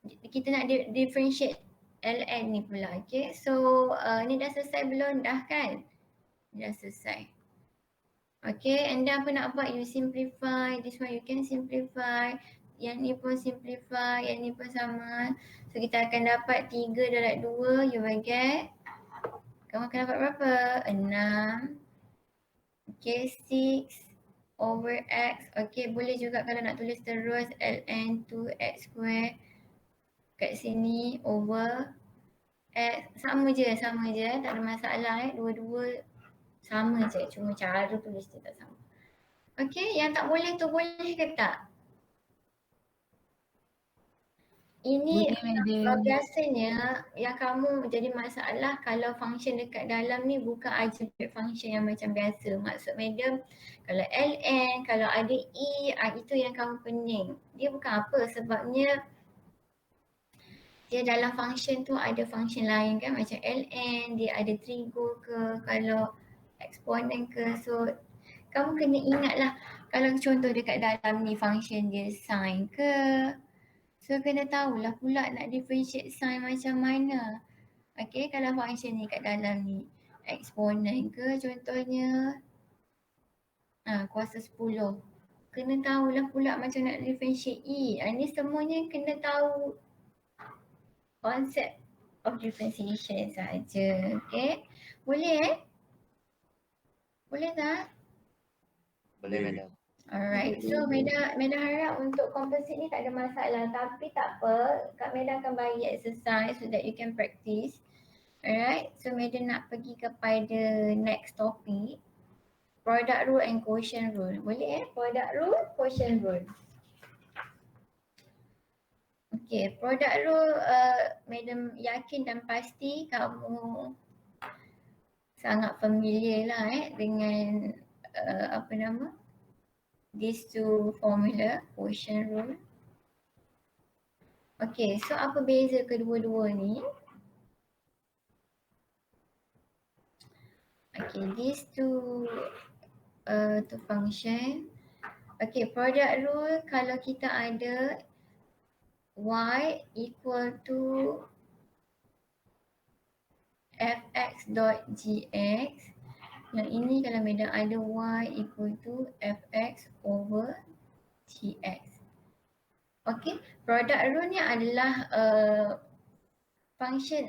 kita nak differentiate ln ni pula. Okay. So ni dah selesai belum? Dah kan? Dah selesai. Okay, and then apa nak buat? You simplify. This one you can simplify. Yang ni pun simplify. Yang ni pun sama. So kita akan dapat 3 darab 2. You will get, kamu akan dapat berapa? 6. Okay, 6 over x. Okay, boleh juga kalau nak tulis terus ln 2x square kat sini over x. Sama je. Tak ada masalah Dua-dua sama je. Cuma cara tulis dia tak sama. Okay, yang tak boleh tu boleh ke tak? Ini biasanya yang kamu jadi masalah kalau function dekat dalam ni bukan algebraic function yang macam biasa. Maksud madam, kalau ln, kalau ada e, itu yang kamu pening. Dia bukan apa, sebabnya dia dalam function tu ada function lain kan, macam ln, dia ada trigo ke, kalau eksponen ke. So kamu kena ingat lah, kalau contoh dekat dalam ni function dia sin ke, so kena tahulah pula nak differentiate sign macam mana. Okay, kalau function ni kat dalam ni eksponen ke contohnya, kuasa 10. Kena tahulah pula macam nak differentiate e. Ini semuanya kena tahu konsep of differentiation saja. Okay, boleh Boleh tak? Boleh madam. Alright, so Meda harap untuk composite ni tak ada masalah, tapi tak apa, Kak Meda akan bagi exercise so that you can practice. Alright, so Meda nak pergi kepada next topic, product rule and quotient rule. Boleh product rule, quotient rule. Okay, product rule Madam yakin dan pasti kamu sangat familiar lah dengan apa nama, these two formula, quotient rule. Okay, so apa beza kedua-dua ni? Okay, these two function. Okay, product rule kalau kita ada y equal to fx dot gx. Yang ini kalau Madam ada y equal to fx over gx. Okay, product rule ni adalah function,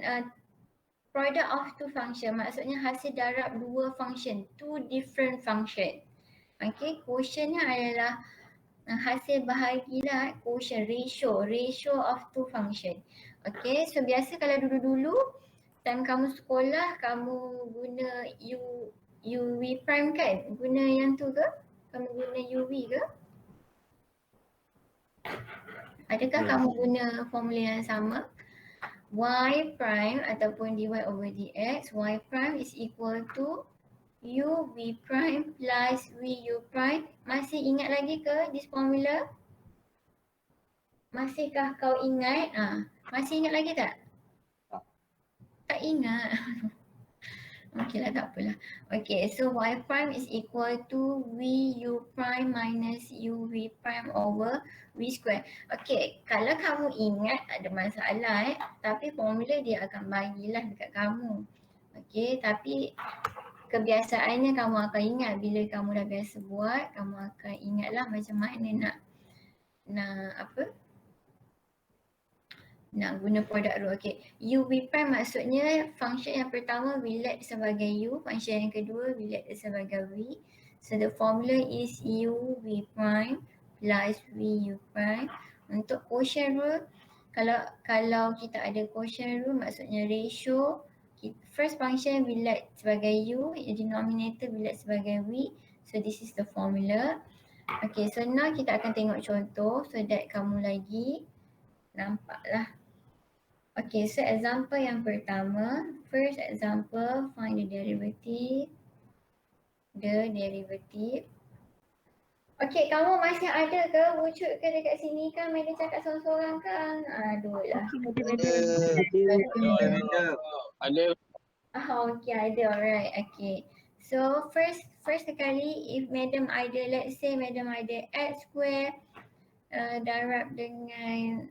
product of two function, maksudnya hasil darab dua function, two different function. Okay, quotient ni adalah hasil bahagilah, quotient, ratio of two function. Okay, so biasa kalau dulu-dulu time kamu sekolah kamu guna uv prime kan? Guna yang tu ke? Kamu guna uv ke? Adakah kamu guna formula yang sama? Y prime ataupun dy over dx, y prime is equal to u v prime plus v u prime. Masih ingat lagi ke this formula? Masihkah kau ingat? Masih ingat lagi tak? Tak. Tak ingat. Okey lah, tak apalah. Okay, so y prime is equal to v u prime minus u v prime over v square. Okay, kalau kamu ingat tak ada masalah tapi formula dia akan bagilah dekat kamu. Okay, tapi kebiasaannya kamu akan ingat bila kamu dah biasa buat, kamu akan ingatlah macam mana nak guna product rule. Okay, u v prime maksudnya function yang pertama we let sebagai u, function yang kedua we let sebagai v. So the formula is u v prime plus v u prime. Untuk quotient rule, kalau kita ada quotient rule maksudnya ratio, first function we let sebagai u, denominator we let sebagai v. So this is the formula. Okay, so now kita akan tengok contoh so that kamu lagi nampaklah. Okay, so example yang pertama, first example, find the derivative. Okay, kamu masih ada ke wujud ke dekat sini kan? Madam cakap seorang-seorang kan? Aduh lah. Ada. Okay, ada, alright, okay. So first sekali, if madam ada, let's say madam ada x square darab dengan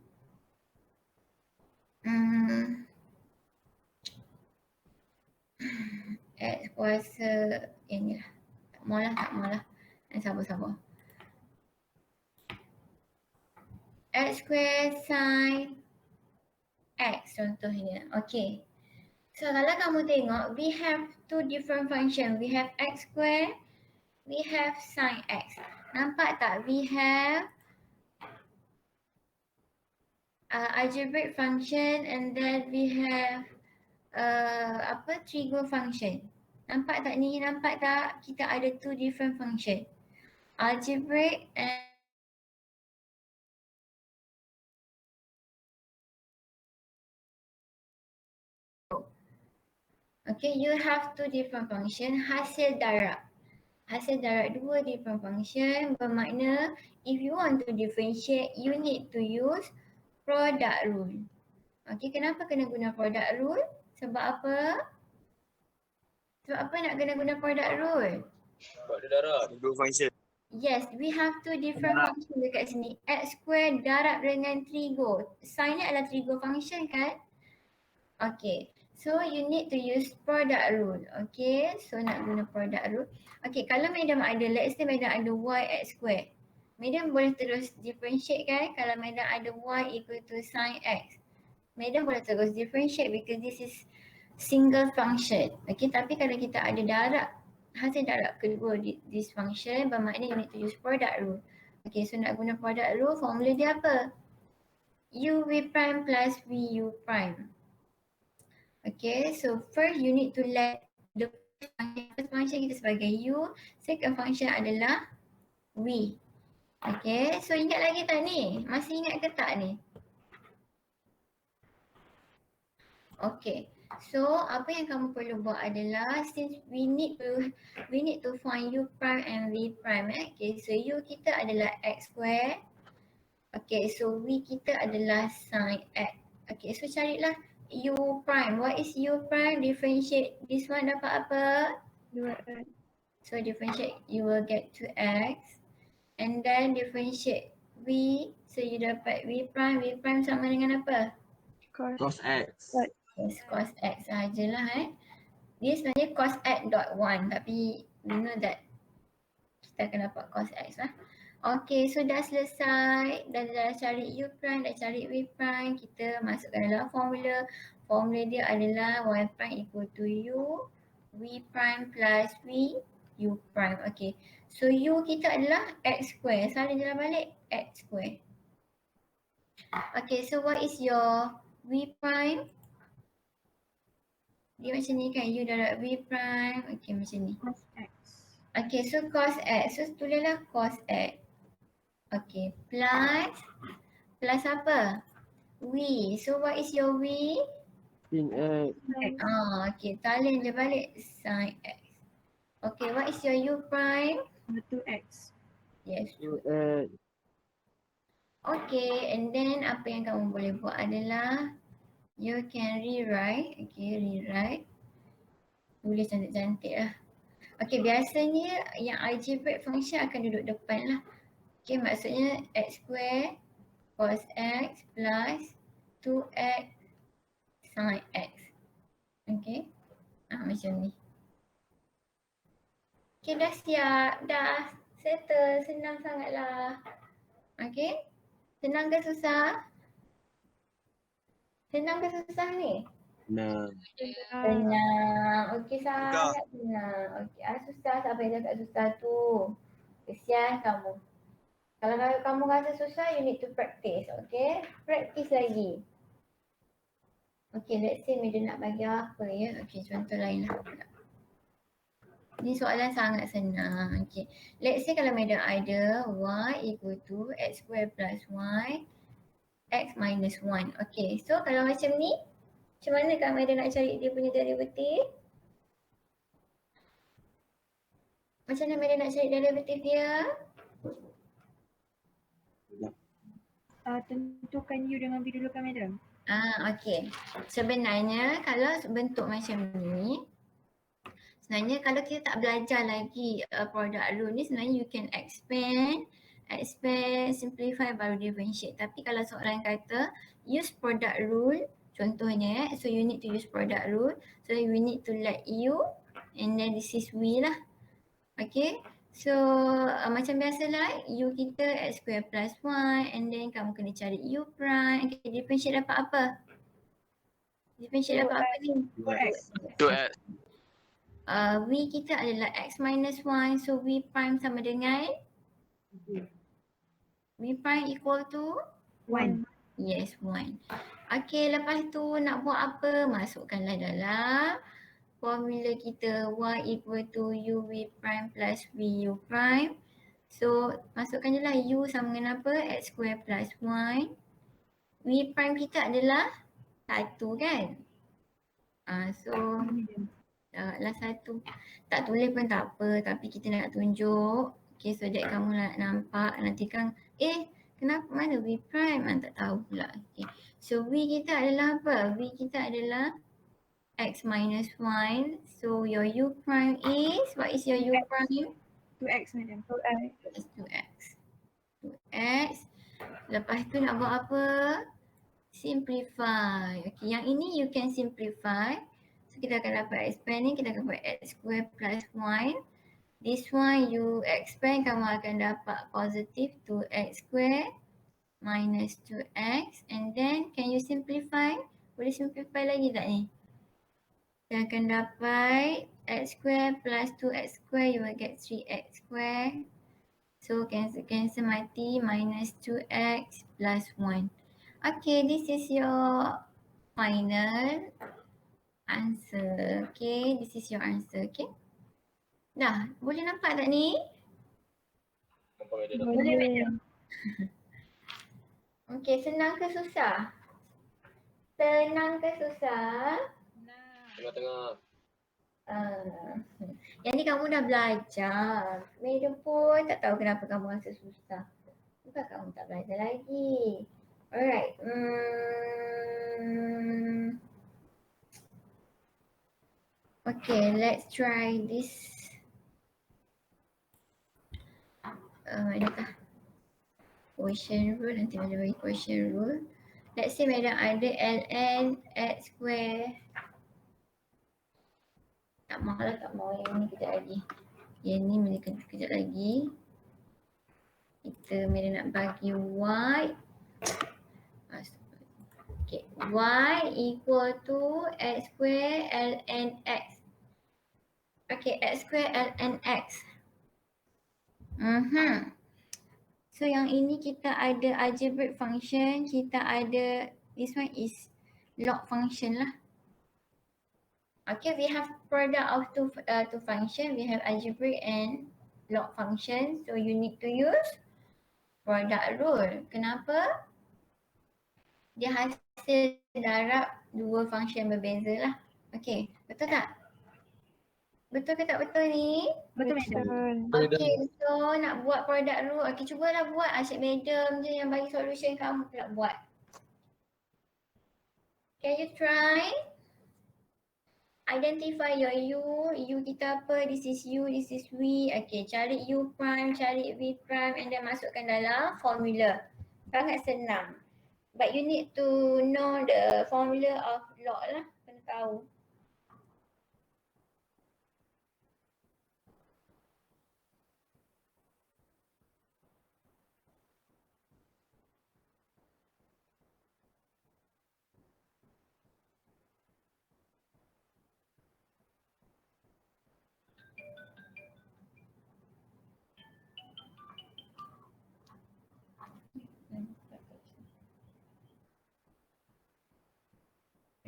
x kuasa ni lah. Tak maulah. Sabar. X square sin x contohnya. Okay. So kalau kamu tengok, we have two different function. We have x square, we have sin x. Nampak tak? We have algebraic function and then we have trigo function. Nampak tak ni? Nampak tak? Kita ada two different function. Algebraic and okay, you have two different function. Hasil darab dua different function bermakna if you want to differentiate, you need to use product rule. Okay, kenapa kena guna product rule? Sebab apa? Sebab apa nak kena guna product rule? Sebab ada darab. Dua function. Yes, we have two different function dekat sini. X square darab dengan trigo. Sin ni adalah trigo function kan? Okay, so you need to use product rule. Okay, so nak guna product rule. Okay, kalau madam ada, let's say madam ada y x square. Madam boleh terus differentiate kan? Kalau madam ada y equal to sin x. Madam boleh terus differentiate because this is single function. Okay, tapi kalau kita ada darab, hasil darab kedua this function, bermakna you need to use product rule. Okay, so nak guna product rule, formula dia apa? u v prime plus v u prime. Okay, so first you need to let the first function kita sebagai u, second function adalah v. Okay, so ingat lagi tak ni? Masih ingat ke tak ni? Okay, so apa yang kamu perlu buat adalah since we need to find u prime and v prime. Okay, so u kita adalah x square. Okay, so v kita adalah sin x. Okay, so carilah u prime. What is u prime? Differentiate this one dapat apa? 2x. So differentiate, you will get 2x. And then differentiate v. So you dapat v prime sama dengan apa? Cos X. Yes, cos x sahajalah Dia sebenarnya cos x dot 1 tapi we know that kita akan dapat cos x lah. Okay, so dah selesai. Dah cari u prime, dah cari v prime. Kita masukkan dalam formula. Formula dia adalah y prime equal to u, v prime plus v, u prime. Okay, so u kita adalah x square. Salin jalan balik, x square. Okay, so what is your v prime? Dia macam ni kan, u darab v prime. Okay, macam ni. Cos x. Okay, so cos x. So tulislah cos x. Okay, plus apa? V. So what is your v? Sin X. Okay, talent je balik sin x. Okay, what is your u prime? 2x. Yes. U X. Okay, and then apa yang kamu boleh buat adalah you can rewrite, rewrite. Tulis cantik-cantik lah. Okay, biasanya yang algebraic function akan duduk depan lah. Okay, maksudnya x square cos x plus 2x sin x. Okay, macam ni. Okay, dah siap, dah settle, senang sangat lah. Okay, senang ke susah? Senang ke susah ni? Nah, Senang. Okey, sangat senang. Okey, susah siapa yang cakap susah tu? Kesian kamu. Kalau kamu rasa susah, you need to practice. Okay? Practice lagi. Okay, let's say Mida nak bagi apa ya. Okay, contoh lain lah. Ni soalan sangat senang. Okay. Let's say kalau Mida ada y equal to x square plus y x minus 1. Okay, so kalau macam ni, macam mana Kak Maida nak cari dia punya derivative? Macam mana Maida nak cari derivative dia? Tentukan U dengan V dulu kan madam? Okay. Sebenarnya kalau bentuk macam ni, sebenarnya kalau kita tak belajar lagi product rule ni, sebenarnya you can expand, simplify baru differentiate. Tapi kalau soalan kata use product rule, contohnya so you need to use product rule. So you need to let U and then this is V lah. Okay. So macam biasalah U kita x square plus y and then kamu kena cari U prime. Okay, differentiate dapat apa? Differentiate dapat apa ni? 2x. V kita adalah x minus 1, so V prime sama dengan V prime equal to 1. yes, 1. Okay, lepas tu nak buat apa? Masukkanlah dalam formula kita y equal to u v prime plus v u prime. So masukkan je lah u sama dengan apa? X square plus y. V prime kita adalah 1 kan? So lah 1. Tak tulis pun tak apa, tapi kita nak tunjuk. Okay, so that kamu nak nampak nanti kan kenapa mana v prime? Tak tahu pula. Okay. So v kita adalah apa? V kita adalah x minus 1. So your u prime is, what is your u prime? 2x madam. 2x. 2x. Lepas tu nak buat apa? Simplify. Okay, yang ini you can simplify. So kita akan dapat expand ni, kita akan buat x square plus 1. This one you expand, kamu akan dapat positive 2x square minus 2x. And then can you simplify? Boleh simplify lagi tak ni? Kita akan dapat x square plus 2x square, you will get 3x square. So cancel mati, minus 2x plus 1. Okay, this is your final answer. Okay, this is your answer. Okay. Dah, boleh nampak tak ni? Boleh madam. Okay, senang ke susah? Senang ke susah? Tengah-tengah. Yang ni kamu dah belajar. Madam pun tak tahu kenapa kamu rasa susah. Bukan kamu tak belajar lagi. Alright. Okay, let's try this. Adakah quotient rule? Nanti ada bagi quotient rule. Let's say madam ada ln x square. Tak mahu lah, tak mahu yang ni kejap lagi. Yang ni boleh kejap lagi. Kita madam nak bagi y. Okay, y equal to x square ln x. Okay, x square ln x. So yang ini kita ada algebraic function, kita ada, this one is log function lah. Okay, we have product of two function. We have algebraic and log function. So you need to use product rule. Kenapa? Dia hasil darab dua function berbeza lah. Okay, betul tak? Betul ke tak betul ni? Betul madam. Okay, so nak buat product rule. Okay, cubalah buat. Asyik madam je yang bagi solution, kamu pula buat. Can you try? Identify your U. U kita apa? This is U, this is V. Okay, cari U prime, cari V prime and then masukkan dalam formula. Sangat senang. But you need to know the formula of log lah. Kena tahu.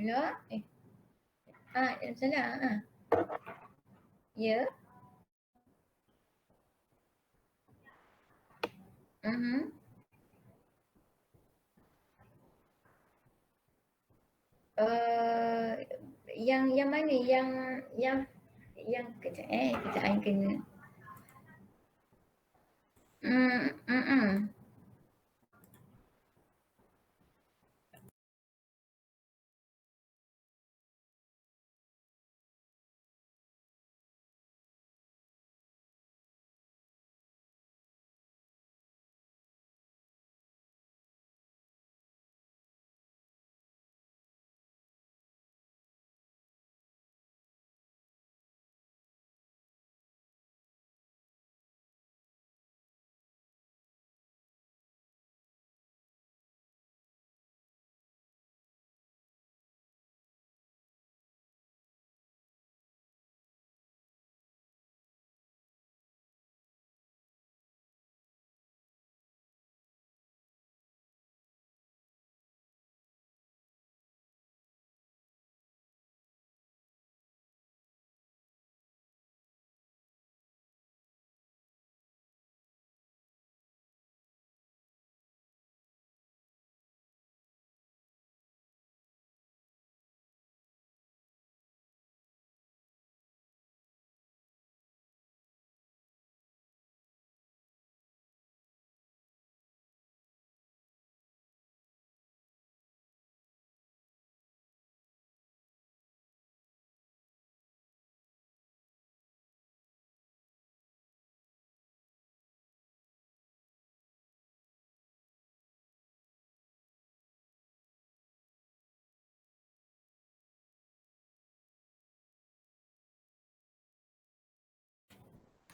Hello? Salah. Ya. Yang mana? Yang kejap I kena.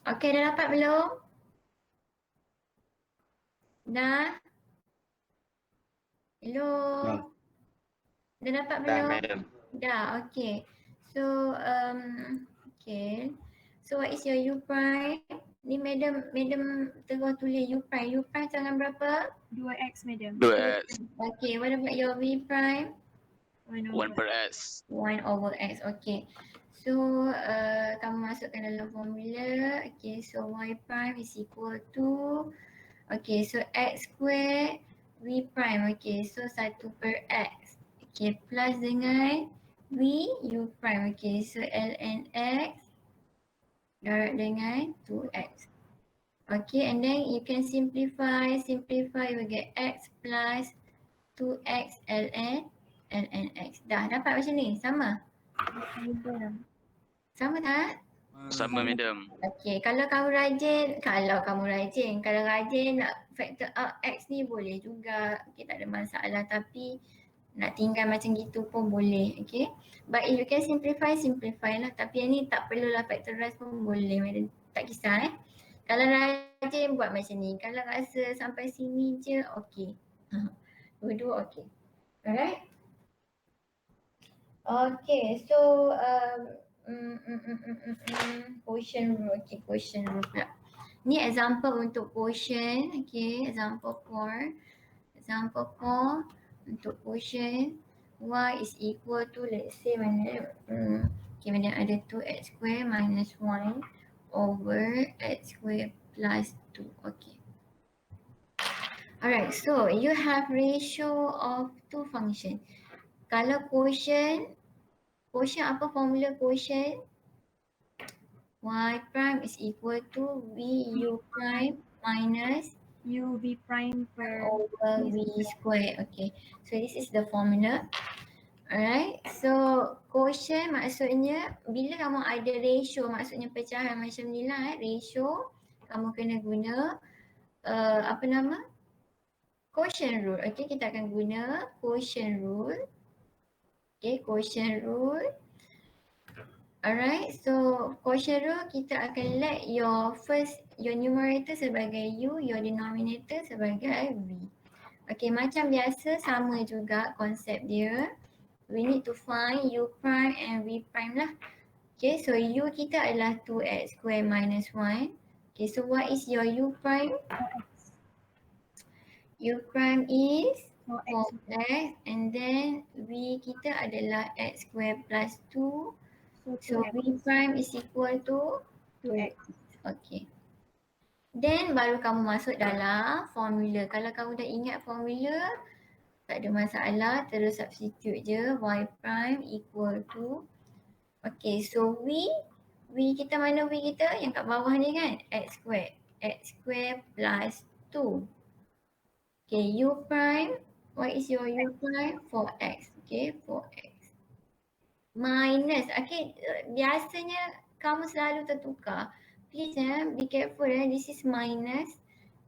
Okay, dah dapat belum? Dah? Hello? Dah. Dah dapat Dah belum? madam. Dah, okay. So, okay. So, what is your U prime? Ni madam terus tulis U prime. U prime tangan berapa? 2x madam. 2x. Okay, what about your V prime? 1 1 per x. 1 over X, okay. So, kamu masukkan dalam formula. Okay, so Y prime is equal to, okay, so X square V prime, okay, so 1 per X. Okay, plus dengan V U prime, okay, so ln X darab dengan 2X. Okay, and then you can simplify, you will get X plus 2X ln X. Dah dapat macam ni, sama? Sama tak? Sama madam. Okey, kalau kamu rajin nak factor out X ni boleh juga. Okey, tak ada masalah, tapi nak tinggal macam gitu pun boleh, okey. But if you can simplify lah. Tapi yang ni tak perlulah factorize pun boleh, madam. Tak kisah Kalau rajin buat macam ni. Kalau rasa sampai sini je, okey. Dua-dua okey. Alright? Okay, so quotient rule, okay, quotient rule pula. Ni example untuk quotient, okay, example 4 untuk quotient y is equal to, let's say mana, okay, mana ada 2x square minus 1 over x square plus 2, okay. Alright, so you have ratio of two function. Kalau quotient apa formula quotient? y prime is equal to vu prime minus UV prime per over v square. Okay, so this is the formula. Alright, so quotient maksudnya bila kamu ada ratio, maksudnya pecahan macam ni lah ratio, kamu kena guna quotient rule. Okay, kita akan guna quotient rule. Okay, quotient rule. Alright, so quotient rule kita akan let your numerator sebagai u, your denominator sebagai v. Okay, macam biasa sama juga konsep dia. We need to find u prime and v prime lah. Okay, so u kita adalah 2x square minus 1. Okay, so what is your u prime? U prime is 4x and then v kita adalah x square plus 2. So v prime is equal to 2x. Okay. Then baru kamu masuk dalam formula. Kalau kamu dah ingat formula, tak ada masalah, terus substitute je y prime equal to, okay, so v kita mana v kita? Yang kat bawah ni kan, x square plus 2. Okay, u prime, what is your u prime? 4x, okay, 4x. Minus, okay, biasanya kamu selalu tertukar. Please be careful this is minus.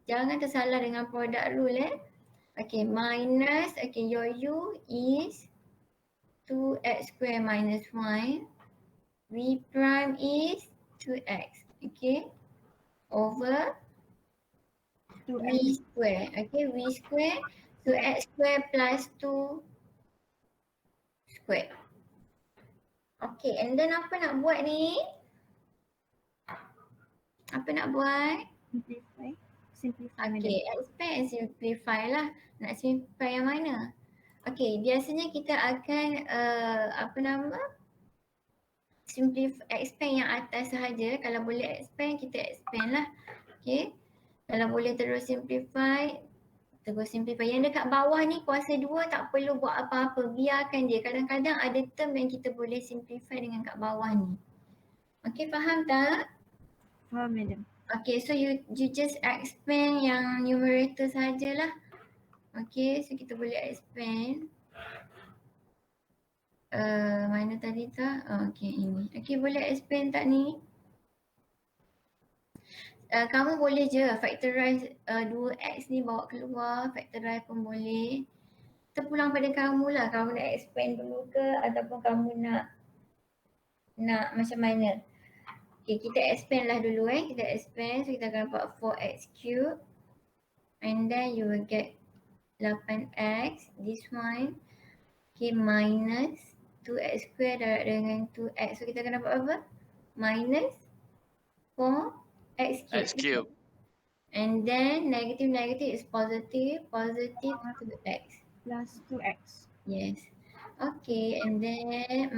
Jangan tersalah dengan product rule Okay, minus, okay, your u is 2x square minus 1. V prime is 2x, okay, over 2x. v square, okay, v square. So x square plus 2 square. Okay, and then apa nak buat ni? Apa nak buat? Simplify. Okay, expand and simplify lah. Nak simplify yang mana? Okay, biasanya kita akan expand yang atas sahaja. Kalau boleh expand, kita expand lah. Okay, kalau boleh terus simplify, terus simplify. Yang dekat bawah ni kuasa 2 tak perlu buat apa-apa, biarkan dia. Kadang-kadang ada term yang kita boleh simplify dengan kat bawah ni. Okay, faham tak? Faham, madam. Okay, so you just expand yang numerator sajalah. Okay, so kita boleh expand. Mana tadi tak? Okay, ini. Okay, boleh expand tak ni? Kamu boleh je factorize 2x ni bawa keluar, factorize pun boleh. Terpulang pada kamu lah, kamu nak expand dulu ke ataupun kamu nak macam mana. Okay, kita expand lah dulu kita expand, so kita akan dapat 4x cube and then you will get 8x, this one, okay, minus 2x square darab dengan 2x, so kita akan dapat apa? Minus 4x cube. X cube. And then negative is positive 2x. Plus 2x. Yes. Okay, and then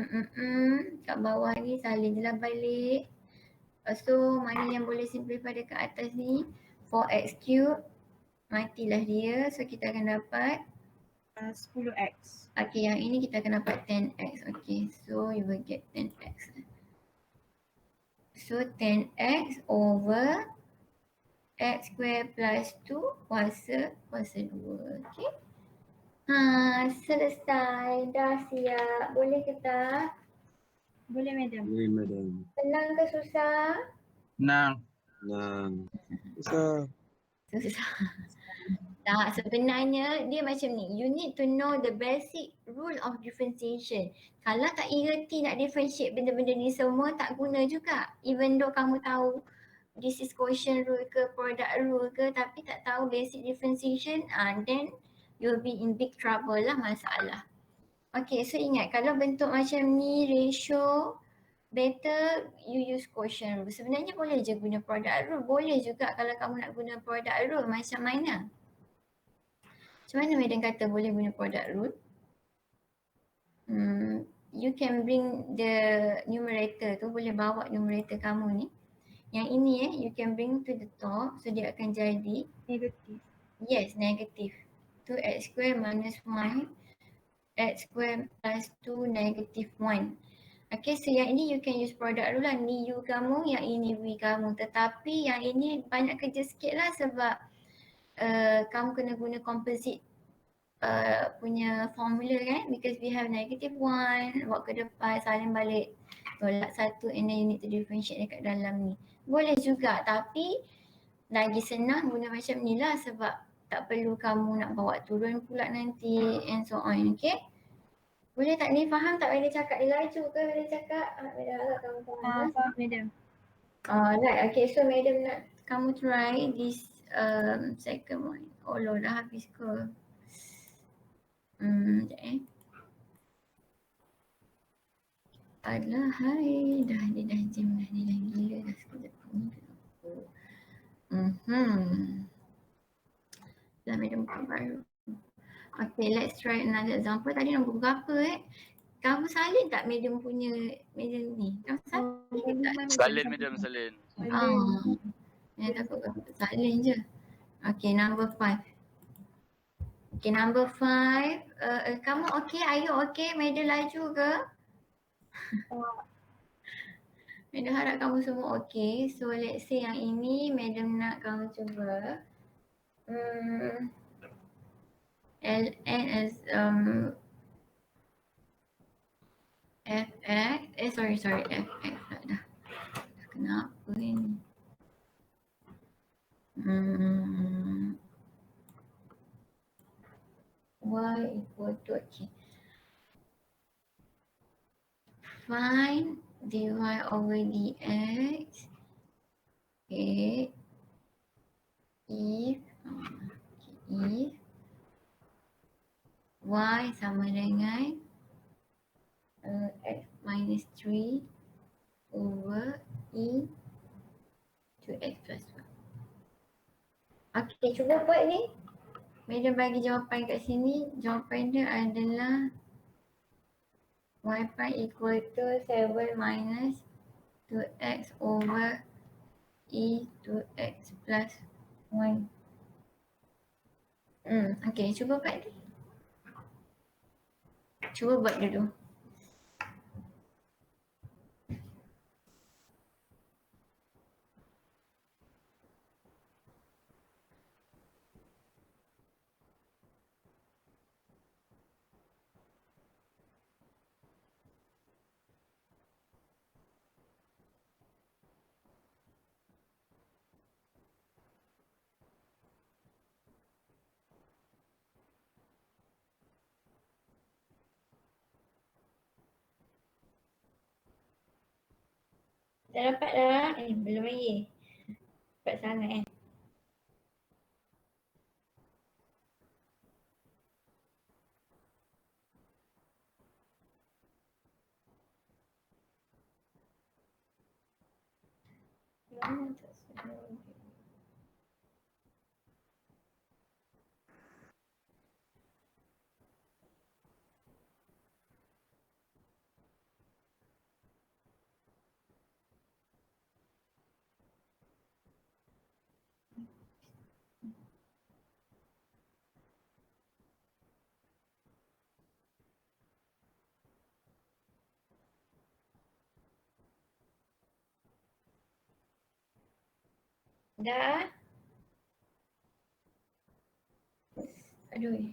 kat bawah ni salin je lah balik. So mana yang boleh simplify dekat atas ni? 4x cube. Matilah dia. So kita akan dapat 10x. okay, yang ini kita akan dapat 10x. Okay, so you will get 10x. So 10x over x square plus 2 kuasa 2. Okay. Selesai. Dah siap. Boleh ke tak? Boleh, madam. Boleh, madam. Senang ke susah? Senang. Susah. Susah. Tak, sebenarnya dia macam ni. You need to know the basic rule of differentiation. Kalau tak erti nak differentiate benda-benda ni semua, tak guna juga. Even though kamu tahu this is quotient rule ke product rule ke, tapi tak tahu basic differentiation, then you'll be in big trouble lah, masalah. Okay, so ingat kalau bentuk macam ni ratio, better you use quotient rule. Sebenarnya boleh je guna product rule. Boleh juga kalau kamu nak guna product rule. Macam mana? Macam mana madam kata boleh guna product rule? You can bring the numerator tu, boleh bawa numerator kamu ni. Yang ini you can bring to the top, so dia akan jadi Negatif. yes, negative. 2x square minus 1, x square plus 2 negative 1. Okay, so yang ini you can use product dulu lah. Ni U kamu, yang ini V kamu. Tetapi yang ini banyak kerja sikit lah sebab kamu kena guna composite punya formula kan, because we have -1, bawa ke depan, salin balik, tolak satu and then you need to differentiate dekat dalam ni. Boleh juga tapi lagi senang guna macam ni lah sebab tak perlu kamu nak bawa turun pula nanti and so on, okay? Boleh tak ni, faham tak Madam cakap ni, laju ke Madam cakap? Madam harap kamu faham. Faham Madam. Right, okay, so Madam nak kamu try this second one. Oh Lord, dah habis ke? Sekejap Alah hai, dah jam dah ni dah gila dah sekejap ni. Dah Madam buka baru. Okay, let's try another example. Tadi nombor berapa Kamu salin tak Madam punya Madam ni? Kamu salin tak? Salin madam, salin. Saya takut kamu tak salin je. Okay, number 5. Okay, number 5. Kamu okay? Are you okay? Madam laju ke? Madam harap kamu semua okay. So let's say yang ini Madam nak kamu cuba. Ln as fx, sorry fx dah kenapa ni? Y equal to, okay. Find dy over dx, okay, if y sama dengan x minus 3 over e to x plus 1. Okay, cuba buat ni. Madam bagi jawapan kat sini. Jawapan dia adalah y prime equal to 7 minus 2x over e to x plus 1. Okay, cuba buat ni. Cuba buat dulu. Dah dapat dah? Belum lagi. Cepat sangat Lama tak sedar. Dah? Aduh.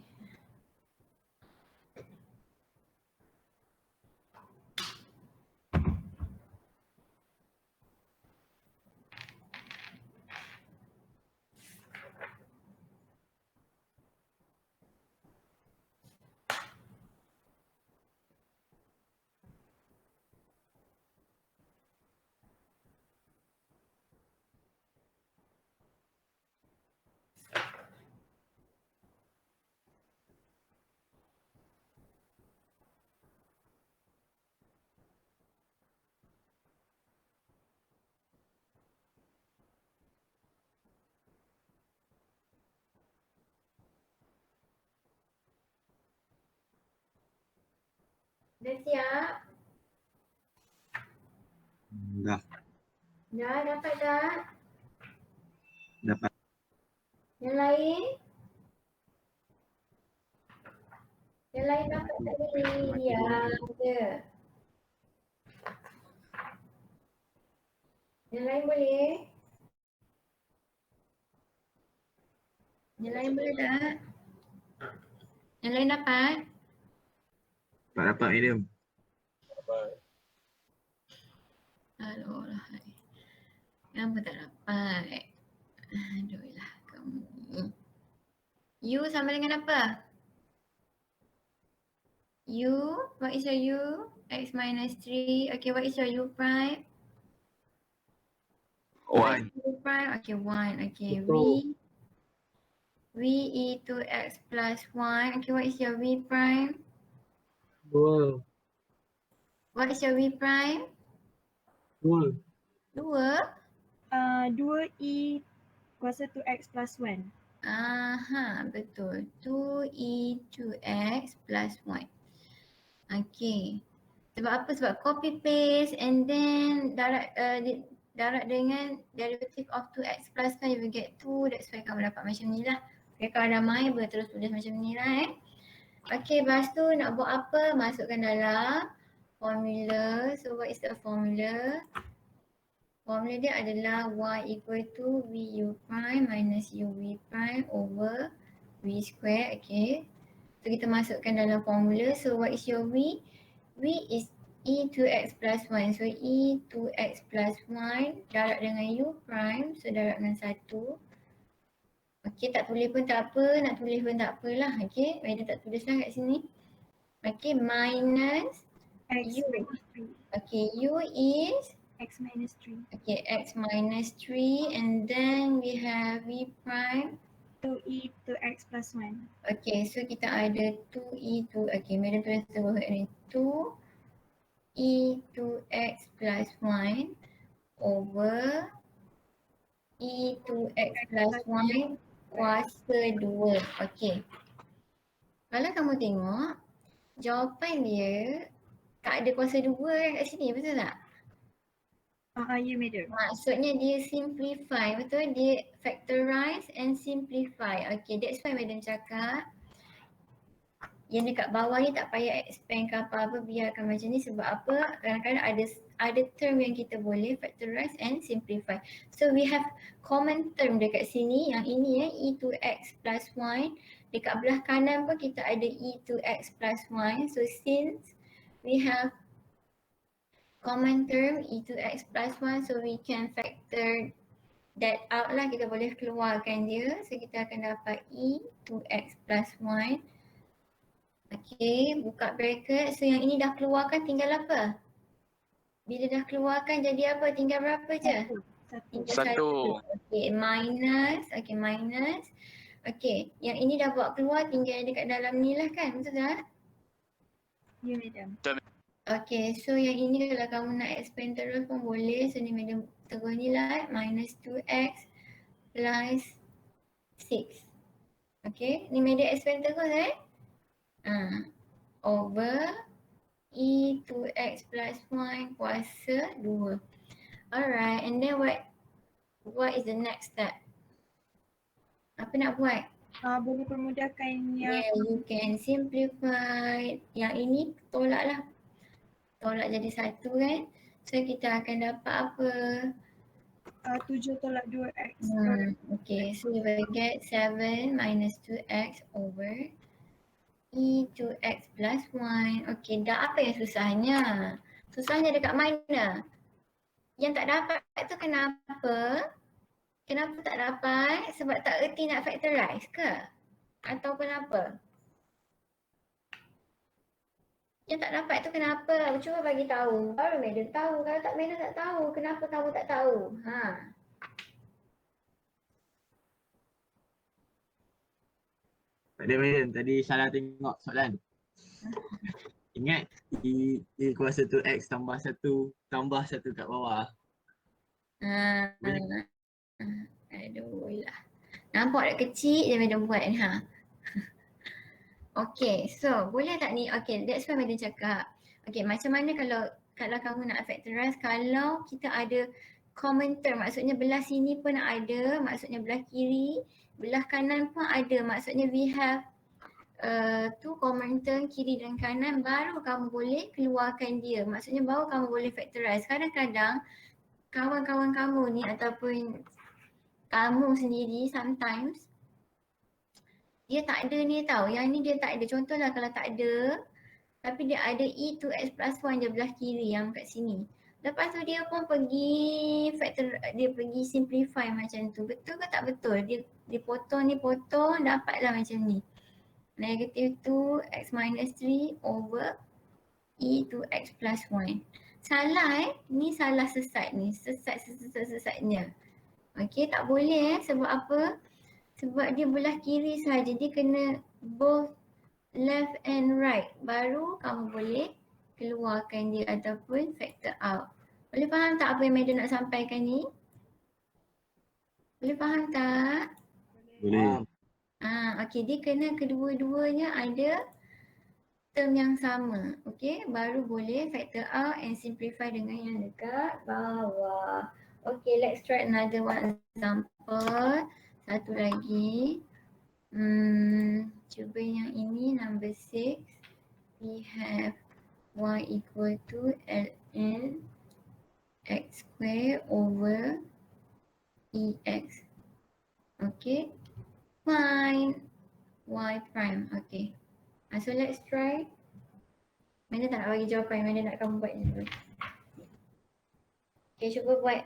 Dah siap? Dah. Dah dapat tak? Dapat. Yang lain? Yang lain dapat tak ni? Diam je. Yang lain boleh? Yang lain boleh tak? Yang lain dapat? Tak dapat madam. Aduh lah. Kenapa tak dapat? Aduh lah kamu. U sama dengan apa? U, what is your U? X minus 3. Okay, what is your U prime? What is 1. U prime? Okay, 1. Okay, V e to X plus 1. Okay, what is your V prime? 2. What is your V prime? 2. 2? 2e kuasa 2x plus 1. Aha, betul. 2e to X plus 1. Okay. Sebab apa? Sebab copy paste and then darab dengan derivative of 2x plus kan you will get 2. That's why kamu dapat macam ni lah. Okay, kalau dah main boleh terus tulis macam ni lah Okay, lepas tu nak buat apa? Masukkan dalam formula. So what is the formula? Formula dia adalah y equal to vu prime minus uv prime over v square. Okay. So kita masukkan dalam formula. So what is your v? V is e to x plus 1. So e to x plus 1 darab dengan u prime. So darab dengan 1. Okay, tak tulis pun tak apa. Nak tulis pun tak apalah. Okay, Madam tak tulis lah kat sini. Okay, minus X U. minus 3. Okay, u is X minus 3. okay, x minus 3 and then we have v prime. 2e to x plus 1. Okay, so kita ada 2e to, okay, Madam tulis sebut ni 2e to x plus 1 over e to x plus 1 kuasa 2. Okay. Kalau kamu tengok, jawapan dia tak ada kuasa 2 kan kat sini, betul tak? Ya madam. Maksudnya dia simplify, betul? Dia factorize and simplify. Okay, that's why Madam cakap yang dekat bawah ni tak payah expand ke apa-apa, biarkan macam ni. Sebab apa? Kadang-kadang ada term yang kita boleh factorize and simplify. So we have common term dekat sini, yang ini e to x plus 1. Dekat belah kanan pun kita ada e to x plus 1. So since we have common term e to x plus 1, so we can factor that out lah, kita boleh keluarkan dia. So kita akan dapat e to x plus 1. Okay, buka bracket. So yang ini dah keluarkan, tinggal apa? Bila dah keluarkan jadi apa? Tinggal berapa je? Tinggal 1. Okay, minus. Okay, minus. Okay, yang ini dah buat keluar, tinggal yang dekat dalam ni lah kan? Betul tak? Ya madam. Okay, so yang ini kalau kamu nak expand terus pun boleh. So ni Madam terus ni lah, minus 2x plus 6. Okay, ni Madam expand terus over e to x plus 1 kuasa 2. Alright, and then what is the next step? Apa nak buat? Boleh permudahkan yang Yeah, you can simplify. Yang ini tolak lah. Tolak jadi 1 kan. So kita akan dapat apa? 7 tolak 2x. Okay, so we will get 7 minus 2x over e to x plus 1. Okay, dah apa yang susahnya? Susahnya dekat mana? Yang tak dapat tu kenapa? Kenapa tak dapat? Sebab tak erti nak factorize ke? Atau kenapa? Yang tak dapat tu kenapa? Cuba bagi tahu. Baru Madam tahu. Kalau tak Madam tak tahu. Kenapa kamu tak tahu? Tak ada madam, tadi salah tengok soalan. Ingat e kuasa 2x tambah 1 kat bawah. Aduh lah. Nampak dah kecil je Madam buat ni Okay, so boleh tak ni? Okay, that's why Madam cakap. Okay, macam mana kalau kamu nak factorize, kalau kita ada common term, maksudnya belah sini pun ada, maksudnya belah kiri, belah kanan pun ada, maksudnya we have two common term kiri dan kanan, baru kamu boleh keluarkan dia. Maksudnya baru kamu boleh factorize. Kadang-kadang kawan-kawan kamu ni ataupun kamu sendiri sometimes dia tak ada ni tau. Yang ni dia tak ada. Contohlah kalau tak ada tapi dia ada E2x plus 1 je belah kiri yang kat sini. Lepas tu dia pun pergi dia pergi simplify macam tu. Betul ke tak betul? Dia potong ni potong dapatlah macam ni. Negative 2x minus 3 over E2x plus 1. Salah ni salah sesat ni. Sesatnya. Okey, tak boleh sebab apa? Sebab dia belah kiri saja. Dia kena both left and right. Baru kamu boleh keluarkan dia ataupun factor out. Boleh faham tak apa yang Madam nak sampaikan ni? Boleh faham tak? Boleh. Okey, dia kena kedua-duanya ada term yang sama. Okey, baru boleh factor out and simplify dengan yang dekat bawah. Okay, let's try another one example. Satu lagi. Cuba yang ini number 6. We have y equal to ln x square over ex. Okay. Find y prime. Okay. So let's try. Mana tak nak bagi jawapan, mana nak kamu buat dulu. Okay, cuba buat.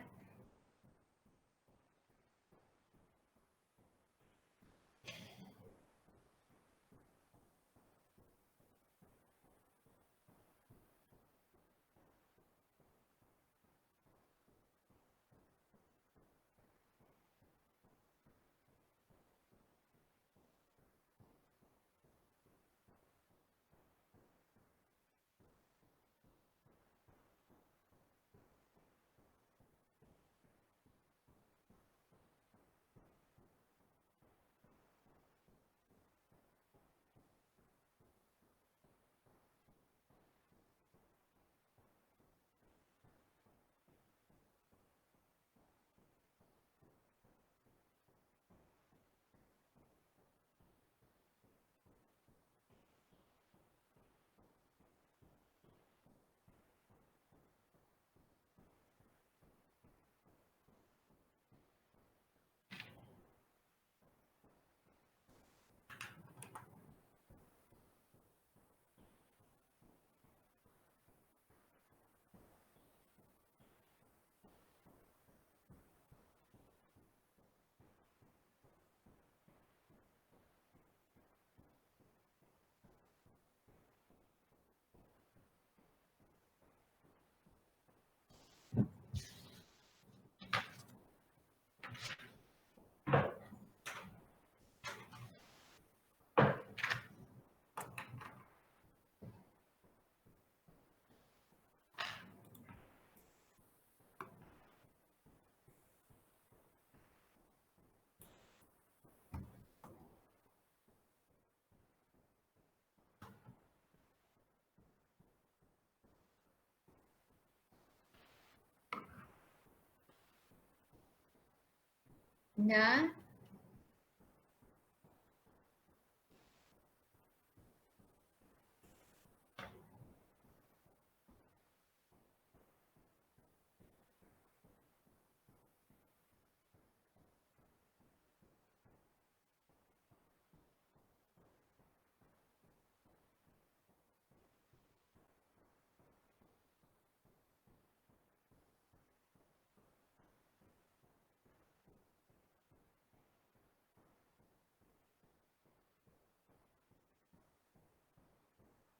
Dah.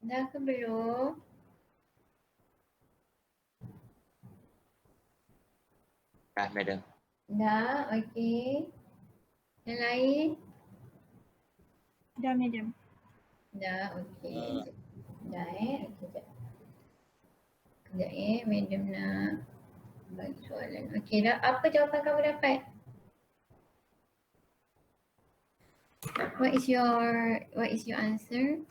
Dah ke belum? Dah, Madam. Dah, okey. Yang lain? Dah, Madam. Dah, okey. Dah okey sekejap. Sekejap Madam nak bagi soalan. Okey dah, apa jawapan kamu dapat? What is your answer?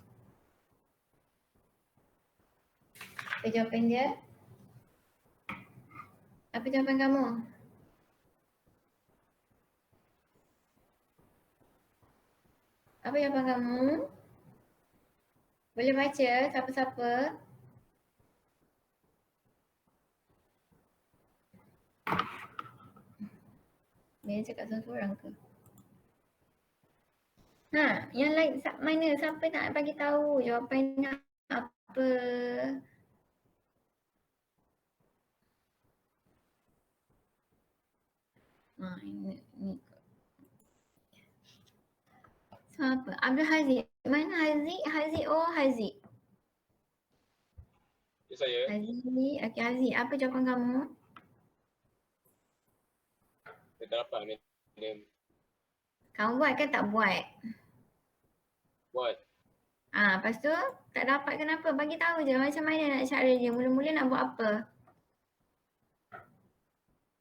Apa jawapan dia? Apa jawapan kamu? Apa jawapan kamu? Boleh baca siapa-siapa? Dia cakap seorang-seorang ke? Ha, yang lain mana? Siapa nak bagi tahu jawapannya apa? Ha, ini. Siapa? Abdul Haziq. Mana Haziq? Haziq, oh Haziq. Ya, saya. Haziq, okey Haziq. Apa jawapan kamu? Saya tak dapat madam. Kamu buat ke tak buat? Buat. Ah, lepas tu tak dapat kenapa? Bagi tahu je macam mana nak cara dia. Mula-mula nak buat apa?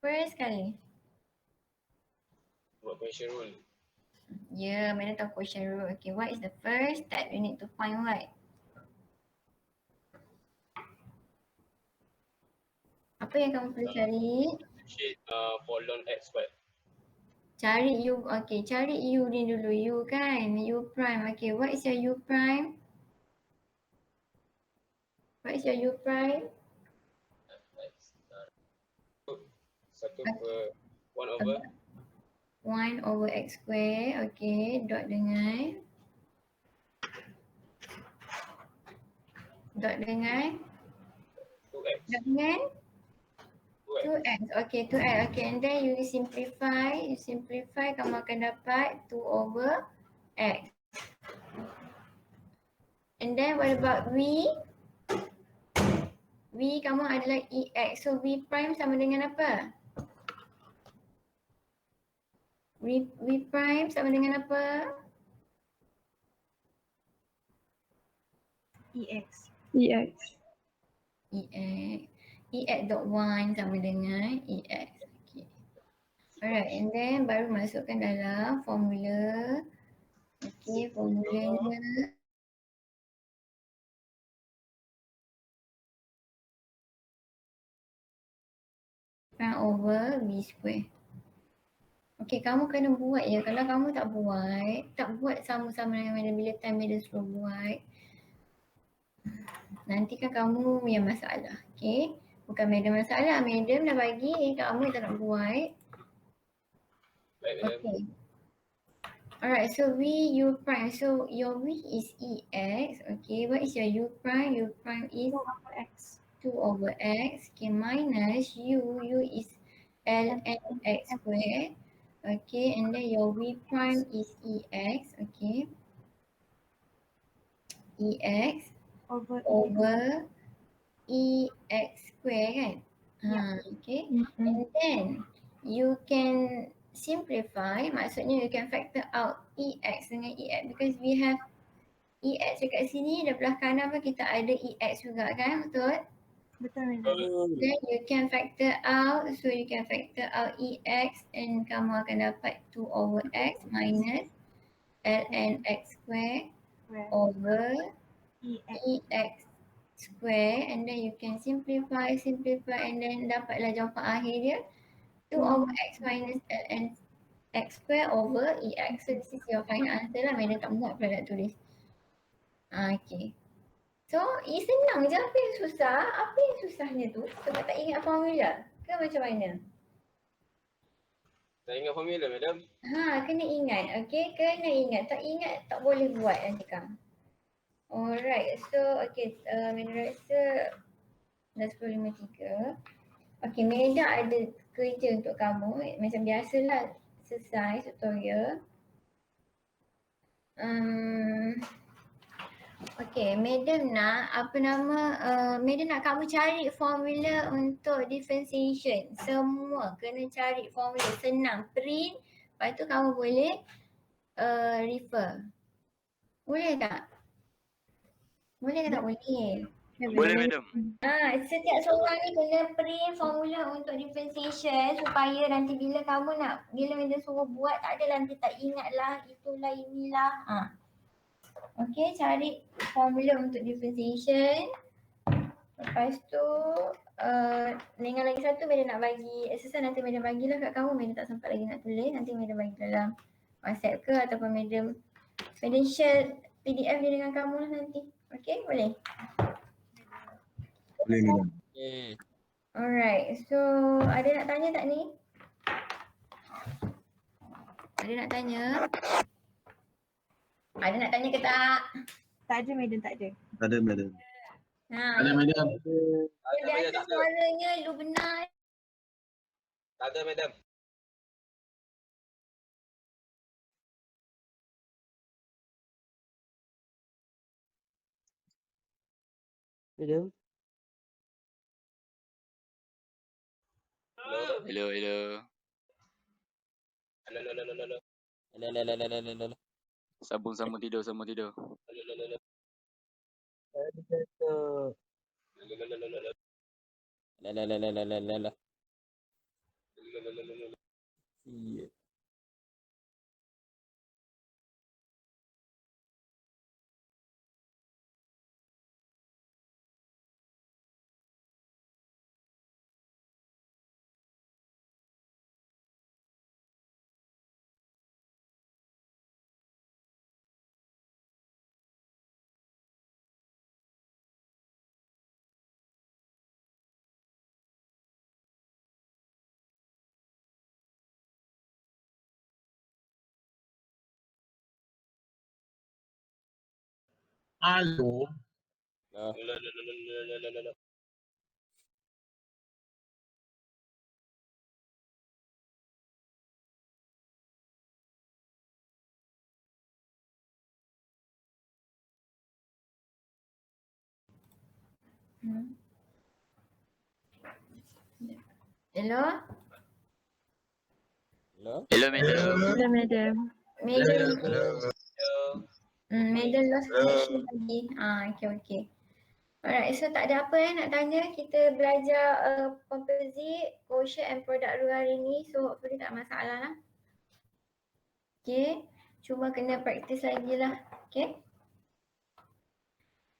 First kali. Buat question rule. Ya, mana tahu question rule. Okay, what is the first step you need to find what? Apa yang kamu perlu cari? Sheet for ln x squared. Cari u, okay, cari u ni dulu. U kan? U prime. Okay, what is your u prime? What is your u prime? X. 1 per 1 over 1 over x square. Okay, dot dengan dot dengan 2x. dot dengan 2x. 2x. Okay, 2x. Okay, and then you simplify. You simplify, kamu akan dapat 2 over x. And then what about v? V kamu adalah ex. So v prime sama dengan apa? V prime sama dengan apa? EX. Ex. Ex dot 1 sama dengan ex. Okay. Alright, and then baru masukkan dalam formula. Okay, formulanya. Over v square. Okay, kamu kena buat ya. Kalau kamu tak buat sama-sama dengan madam bila time madam suruh buat, nanti kan kamu yang masalah. Okay, bukan madam masalah. Madam dah bagi, kamu tak nak buat. Baik madam. Okay. Alright, so v u prime. So your v is ex. Okay, what is your u prime? U prime is 2 over x. Okay, minus u is ln x square. Okay, and then your v prime is ex. Okay, ex over ex square kan? Okay, and then you can simplify, maksudnya you can factor out ex dengan ex because we have ex dekat sini, di belah kanan pun kita ada ex juga kan, betul? Betul madam. Then you can factor out, so you can factor out ex and kamu akan dapat 2 over x minus ln x square over ex square, and then you can simplify and then dapatlah jawapan akhir dia 2 over x minus ln x square over ex. So this is your final answer lah. Madam tak muat pula nak tulis. Okay. So, senang je. Apa yang susah? Apa yang susahnya tu? Sebab tak ingat formula? Ke macam mana? Tak ingat formula madam. Kena ingat. Okay, kena ingat. Tak ingat, tak boleh buat nanti kamu. Alright, so okay, Madam rasa dah 10.53. Okay, Madam ada kerja untuk kamu. Macam biasalah, selesai tutorial. Okay, Madam nak Madam nak kamu cari formula untuk differentiation. Semua kena cari formula, senang. Print, lepas tu kamu boleh refer. Boleh tak? Boleh ke tak boleh? Boleh madam. Setiap seorang ni kena print formula untuk differentiation supaya nanti bila kamu nak, bila Madam suruh buat, tak adalah nanti tak ingat lah, itulah inilah. Okay, cari formula untuk differentiation. Lepas tu, dengan lagi satu Madam nak bagi exercise, nanti Madam bagilah kat kamu. Madam tak sempat lagi nak tulis, nanti Madam bagi dalam WhatsApp ke ataupun Madam share PDF dia dengan kamu lah nanti. Okay, boleh? Boleh madam. Alright, so ada nak tanya tak ni? Ada nak tanya? Ada nak tanya ke tak? Tak ada madam, tak ada. Tak ada, madam. Ha, Ada madam. yang madam, biasa tak ada. suaranya lu benar. Tak ada madam. Madam. Hello. Hello, hello. Hello, hello, hello, hello. Lalalalalalala. Sambung tidur. Hello, hello, hello. Ada kata. Hello, hello, hello, hello. Lalalalalalala. Hello, hello, hello, hello. Iya. Halo. Hello, hello, hello, hello, hello. Hello? Hello, madam. Hello madam. Madam, Hello. madam lost connection tadi. Okay. Alright, so tak ada apa nak tanya. Kita belajar composite, quotient and product dulu hari ni. So hopefully tak masalah lah. Okay, cuma kena practice lagi lah. Okay.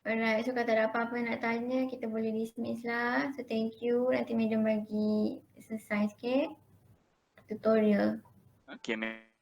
Alright, so kalau tak ada apa-apa nak tanya, kita boleh dismiss lah. So thank you. Nanti madam bagi exercise, okay? Tutorial. Okay, madam.